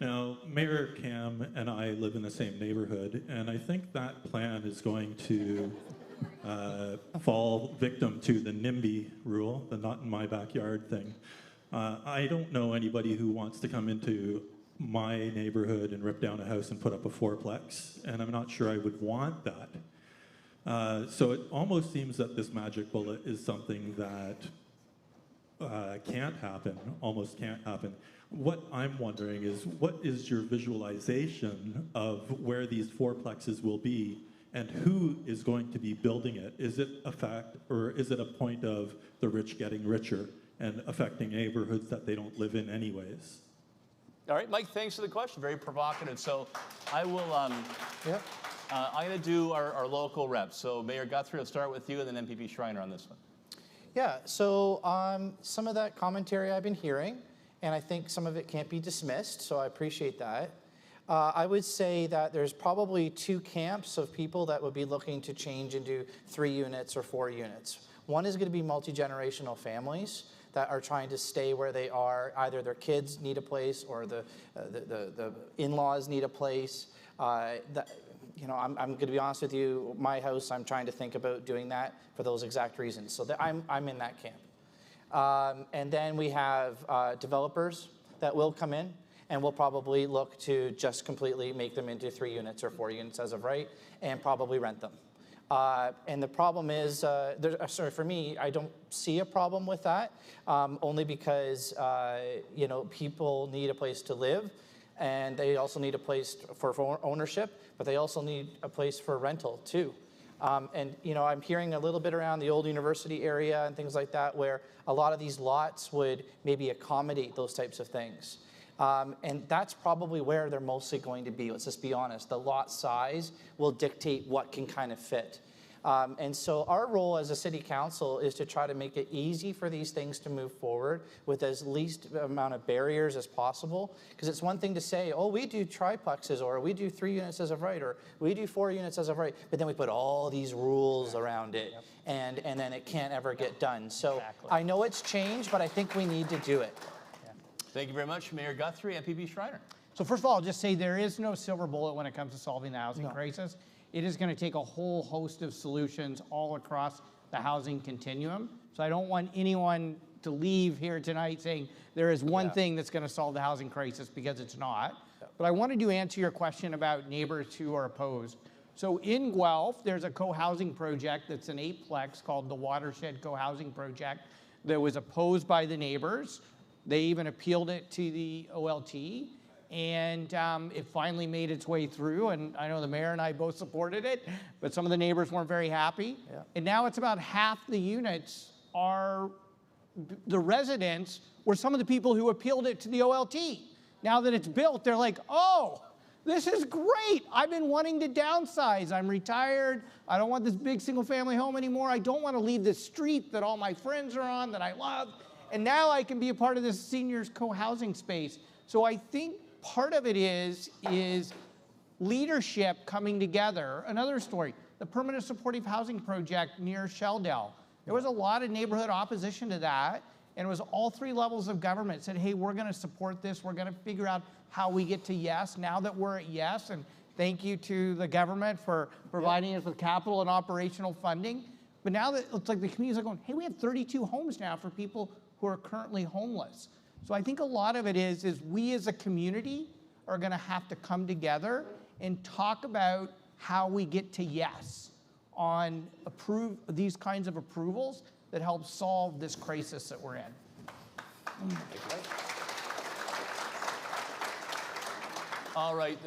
Now, Mayor Cam and I live in the same neighborhood, and I think that plan is going to fall victim to the NIMBY rule, the not in my backyard thing. I don't know anybody who wants to come into my neighborhood and rip down a house and put up a 4-plex, and I'm not sure I would want that. So it almost seems that this magic bullet is something that can't happen, almost can't happen. What I'm wondering is, what is your visualization of where these 4-plexes will be, and who is going to be building it? Is it a fact, or is it a point of the rich getting richer and affecting neighborhoods that they don't live in anyways? All right, Mike, thanks for the question. Very provocative. So I will, I'm going to do our local reps. So Mayor Guthrie, I'll start with you, and then MPP Schreiner on this one. Yeah, so some of that commentary I've been hearing, and I think some of it can't be dismissed, so I appreciate that. I would say that there's probably 2 camps of people that would be looking to change into 3 units or 4 units. One is going to be multi-generational families that are trying to stay where they are. Either their kids need a place or the in-laws need a place. You know, I'm going to be honest with you, my house, I'm trying to think about doing that for those exact reasons. So I'm in that camp. And then we have developers that will come in, and we'll probably look to just completely make them into 3 units or 4 units as of right, and probably rent them. And the problem is, for me, I don't see a problem with that, only because, you know, people need a place to live, and they also need a place for ownership, but they also need a place for rental too. And, you know, I'm hearing a little bit around the old university area and things like that, where a lot of these lots would maybe accommodate those types of things. And that's probably where they're mostly going to be. Let's just be honest. The lot size will dictate what can kind of fit. And so our role as a city council is to try to make it easy for these things to move forward with as least amount of barriers as possible. Because it's one thing to say, oh, we do triplexes, or we do 3 units as of right, or we do 4 units as of right, but then we put all these rules around it, and then it can't ever get done. So I know it's changed, but I think we need to do it. Thank you very much, Mayor Guthrie. MPP Schreiner. So first of all, I'll just say there is no silver bullet when it comes to solving the housing crisis. It is going to take a whole host of solutions all across the housing continuum. So I don't want anyone to leave here tonight saying there is one thing that's going to solve the housing crisis, because it's not. But I wanted to answer your question about neighbors who are opposed. So in Guelph, there's a co-housing project that's an 8-plex called the Watershed Co-housing Project that was opposed by the neighbors. They even appealed it to the OLT, and it finally made its way through, and I know the mayor and I both supported it, but some of the neighbors weren't very happy. And now it's about half the units are the residents were some of the people who appealed it to the OLT. Now that it's built, they're like, oh, this is great. I've been wanting to downsize. I'm retired. I don't want this big single-family home anymore. I don't want to leave the street that all my friends are on, that I love. And now I can be a part of this seniors co-housing space. So I think part of it is leadership coming together. Another story, the Permanent Supportive Housing Project near Shelldale. There was a lot of neighborhood opposition to that, and it was all 3 levels of government said, hey, we're going to support this. We're going to figure out how we get to yes. Now that we're at yes, and thank you to the government for providing us with capital and operational funding. But now that it's like the communities are going, hey, we have 32 homes now for people who are currently homeless. So I think a lot of it is we as a community are going to have to come together and talk about how we get to yes on these kinds of approvals that help solve this crisis that we're in. All right,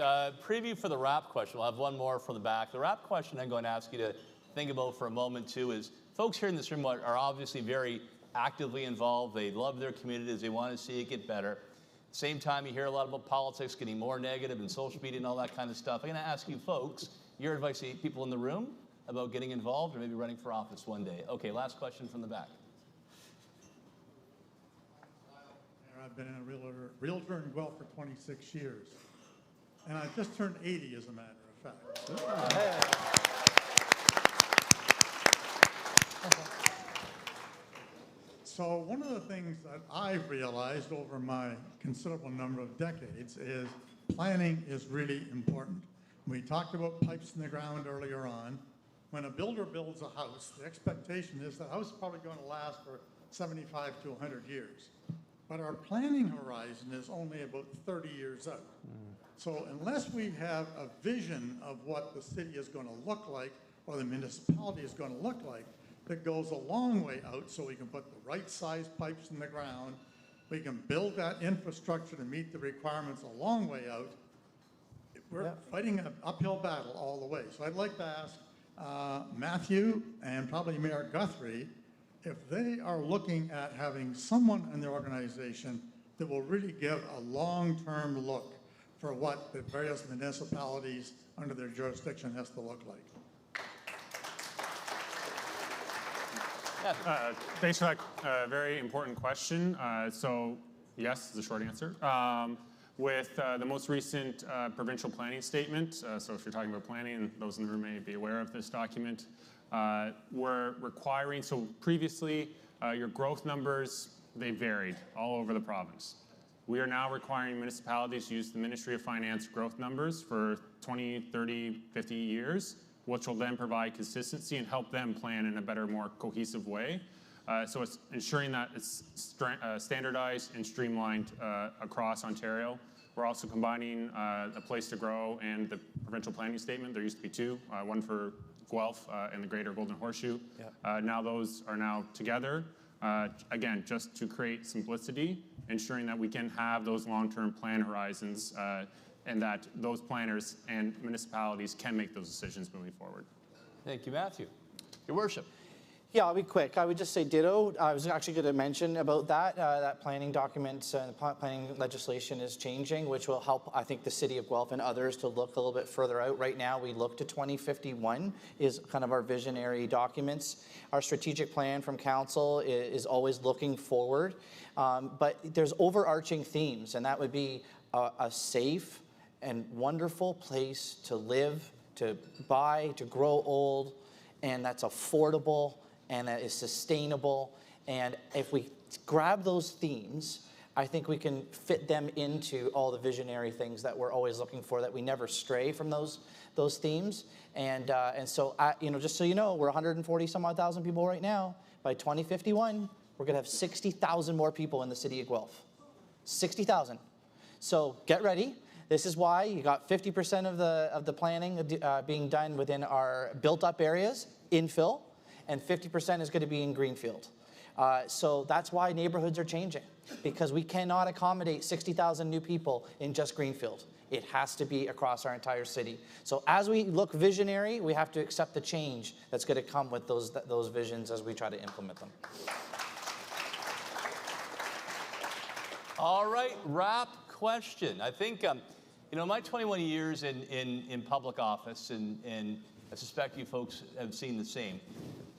preview for the wrap question. We'll have one more from the back. The wrap question I'm going to ask you to think about for a moment too is, folks here in this room are obviously very actively involved. They love their communities. They want to see it get better. At the same time, you hear a lot about politics getting more negative and social media and all that kind of stuff. I'm going to ask you folks, your advice to people in the room about getting involved or maybe running for office one day. Okay, last question from the back. I've been a realtor in Guelph for 26 years. And I just turned 80, as a matter of fact. So one of the things that I've realized over my considerable number of decades is planning is really important. We talked about pipes in the ground earlier on. When a builder builds a house, the expectation is the house is probably going to last for 75 to 100 years. But our planning horizon is only about 30 years out. So unless we have a vision of what the city is going to look like, or the municipality is going to look like, that goes a long way out, so we can put the right size pipes in the ground, we can build that infrastructure to meet the requirements a long way out, we're fighting an uphill battle all the way. So I'd like to ask Matthew and probably Mayor Guthrie if they are looking at having someone in their organization that will really give a long-term look for what the various municipalities under their jurisdiction has to look like. Thanks for that very important question. So yes is the short answer. With the most recent provincial planning statement, so if you're talking about planning, and those in the room may be aware of this document, we're requiring, so previously your growth numbers, they varied all over the province. We are now requiring municipalities to use the Ministry of Finance growth numbers for 20, 30, 50 years, which will then provide consistency and help them plan in a better, more cohesive way. So it's ensuring that it's standardized and streamlined across Ontario. We're also combining a place to grow and the provincial planning statement. There used to be two, one for Guelph and the Greater Golden Horseshoe. Now those are now together. Again, just to create simplicity, ensuring that we can have those long-term plan horizons and that those planners and municipalities can make those decisions moving forward. Thank you, Matthew. Your Worship. Yeah, I'll be quick. I would just say ditto. I was actually going to mention about that. That planning document and planning legislation is changing, which will help, I think, the City of Guelph and others to look a little bit further out. Right now, we look to 2051 is kind of our visionary documents. Our strategic plan from Council is always looking forward. But there's overarching themes, and that would be a safe and wonderful place to live, to buy, to grow old, and that's affordable, and that is sustainable. And if we grab those themes, I think we can fit them into all the visionary things that we're always looking for, that we never stray from those themes. And so, just so you know, we're 140 some odd thousand people right now. By 2051, we're gonna have 60,000 more people in the City of Guelph. 60,000. So get ready. This is why you got 50% of the planning being done within our built-up areas, infill, and 50% is going to be in greenfield. So that's why neighborhoods are changing, because we cannot accommodate 60,000 new people in just greenfield. It has to be across our entire city. So as we look visionary, we have to accept the change that's going to come with those visions as we try to implement them. All right, wrap question. I think, my 21 years in public office, and I suspect you folks have seen the same.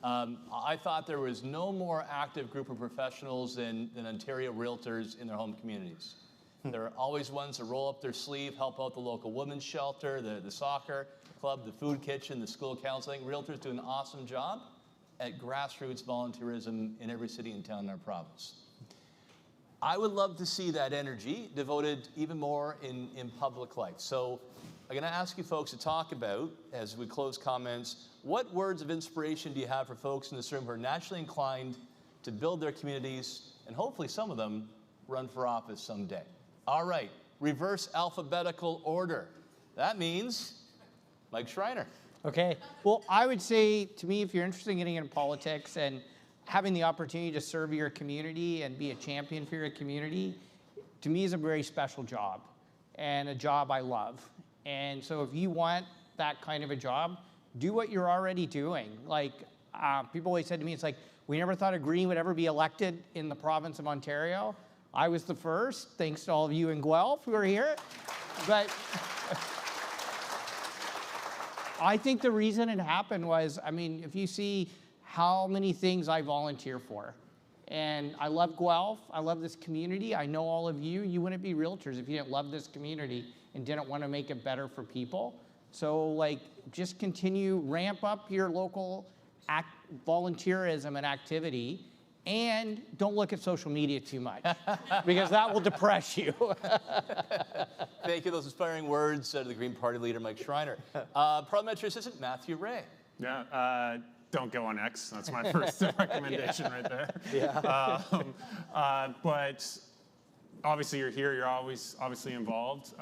I thought there was no more active group of professionals than Ontario realtors in their home communities. There are always ones that roll up their sleeve, help out the local women's shelter, the soccer club, the food kitchen, the school counseling. Realtors do an awesome job at grassroots volunteerism in every city and town in our province. I would love to see that energy devoted even more in public life. So I'm going to ask you folks to talk about, as we close comments, what words of inspiration do you have for folks in this room who are naturally inclined to build their communities, and hopefully some of them run for office someday? All right, reverse alphabetical order. That means Mike Schreiner. Okay. Well, I would say, to me, if you're interested in getting into politics and having the opportunity to serve your community and be a champion for your community, to me is a very special job and a job I love. And so if you want that kind of a job, do what you're already doing. Like, people always said to me, it's like, we never thought a Green would ever be elected in the province of Ontario. I was the first, thanks to all of you in Guelph who are here. But I think the reason it happened was, I mean, if you see how many things I volunteer for, and I love Guelph, I love this community, I know all of you, you wouldn't be realtors if you didn't love this community and didn't want to make it better for people. So like, just continue, ramp up your local volunteerism and activity, and don't look at social media too much, because that will depress you. Thank you. Those inspiring words to the Green Party leader, Mike Schreiner. Parliamentary Assistant Matthew Ray. Yeah, don't go on X. That's my first recommendation right there. Yeah. But obviously you're here, you're always obviously involved.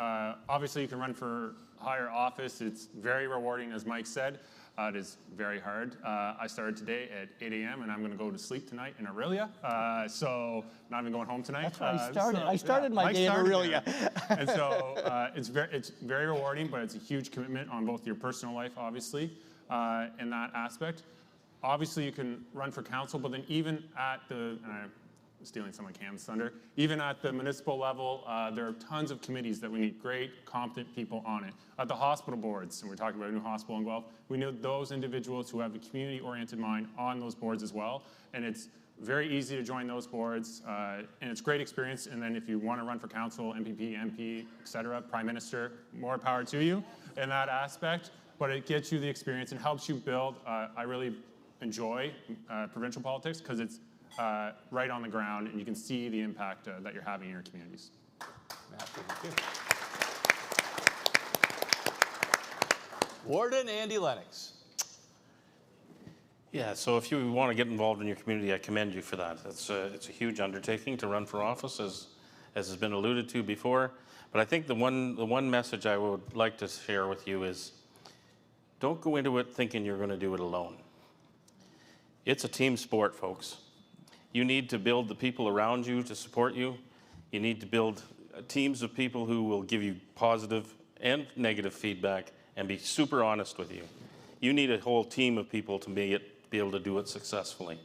Obviously you can run for higher office. It's very rewarding, as Mike said. It is very hard. I started today at 8 a.m. and I'm going to go to sleep tonight in Aurelia. So not even going home tonight. That's where I started. I started my day in Aurelia. And so it's very rewarding, but it's a huge commitment on both your personal life, obviously, in that aspect. Obviously, you can run for council, but then even at the, stealing some of Cam's thunder, even at the municipal level, there are tons of committees that we need great, competent people on it. At the hospital boards, and we're talking about a new hospital in Guelph, we need those individuals who have a community-oriented mind on those boards as well. And it's very easy to join those boards, and it's great experience. And then if you want to run for council, MPP, MP, et cetera, Prime Minister, more power to you in that aspect. But it gets you the experience and helps you build. I really enjoy provincial politics because it's right on the ground, and you can see the impact that you're having in your communities. Warden Andy Lennox. Yeah, so if you want to get involved in your community, I commend you for that. It's a huge undertaking to run for office, as has been alluded to before. But I think the one message I would like to share with you is, don't go into it thinking you're going to do it alone. It's a team sport, folks. You need to build the people around you to support you. You need to build teams of people who will give you positive and negative feedback and be super honest with you. You need a whole team of people to be able to do it successfully.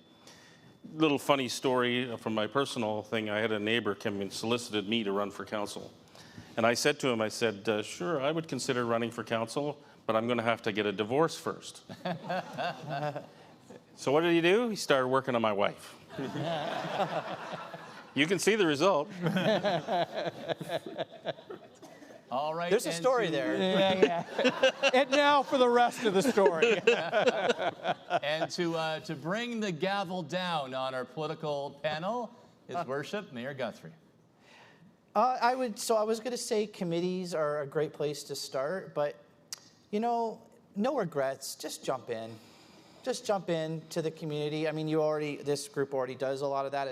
Little funny story from my personal thing. I had a neighbor come and solicited me to run for council. And I said to him, I said, sure, I would consider running for council, but I'm going to have to get a divorce first. So what did he do? He started working on my wife. You can see the result. All right. There's a story there. Yeah. And now for the rest of the story. And to bring the gavel down on our political panel, His Worship Mayor Guthrie. I was going to say committees are a great place to start, but no regrets. Just jump in. Just jump into the community. I mean, this group already does a lot of that,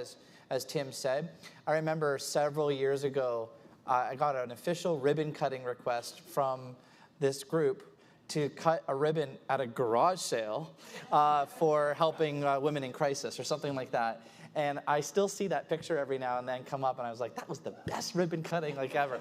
as Tim said. I remember several years ago, I got an official ribbon cutting request from this group to cut a ribbon at a garage sale for helping women in crisis or something like that. And I still see that picture every now and then come up, and I was like, that was the best ribbon cutting ever.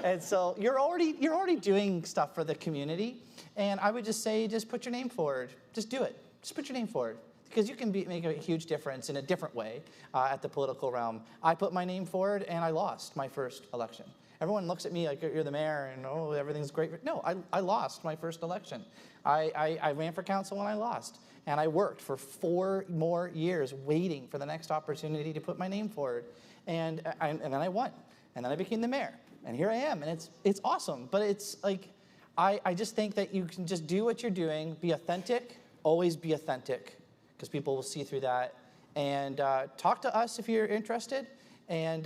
And so you're already doing stuff for the community, and I would just say, just put your name forward. Just do it. Just put your name forward, because you can make a huge difference in a different way at the political realm. I put my name forward, and I lost my first election. Everyone looks at me like you're the mayor, and everything's great. No, I lost my first election. I ran for council and I lost. And I worked for 4 more years waiting for the next opportunity to put my name forward. And then I won. And then I became the mayor. And here I am. And it's awesome. But it's like, I just think that you can just do what you're doing, be authentic, always be authentic, because people will see through that. And talk to us if you're interested. And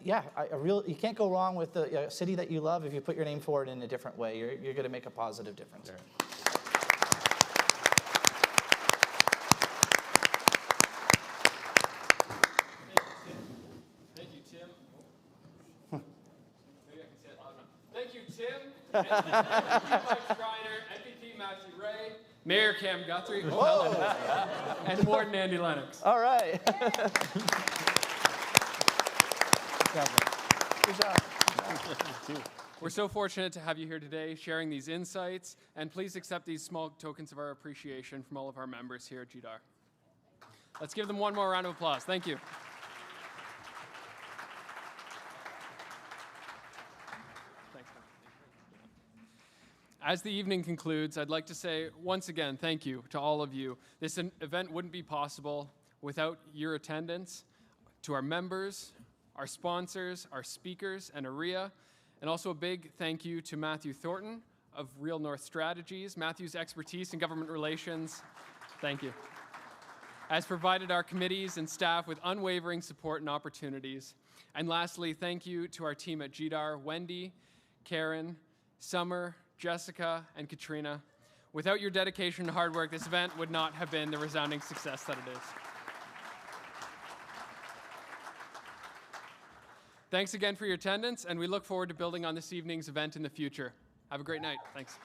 you can't go wrong with the city that you love if you put your name forward in a different way. You're going to make a positive difference. Sure. Thank you, Tim. Mike Schreiner, MVP Matthew Ray, Mayor Cam Guthrie, and Warden Andy Lennox. All right. Good job. We're so fortunate to have you here today sharing these insights, and please accept these small tokens of our appreciation from all of our members here at GDAR. Let's give them one more round of applause. Thank you. Thanks, man. As the evening concludes, I'd like to say once again thank you to all of you. This event wouldn't be possible without your attendance, to our members, our sponsors, our speakers, and AREA. And also a big thank you to Matthew Thornton of Real North Strategies. Matthew's expertise in government relations, thank you, has provided our committees and staff with unwavering support and opportunities. And lastly, thank you to our team at GDAR, Wendy, Karen, Summer, Jessica, and Katrina. Without your dedication and hard work, this event would not have been the resounding success that it is. Thanks again for your attendance, and we look forward to building on this evening's event in the future. Have a great night. Thanks.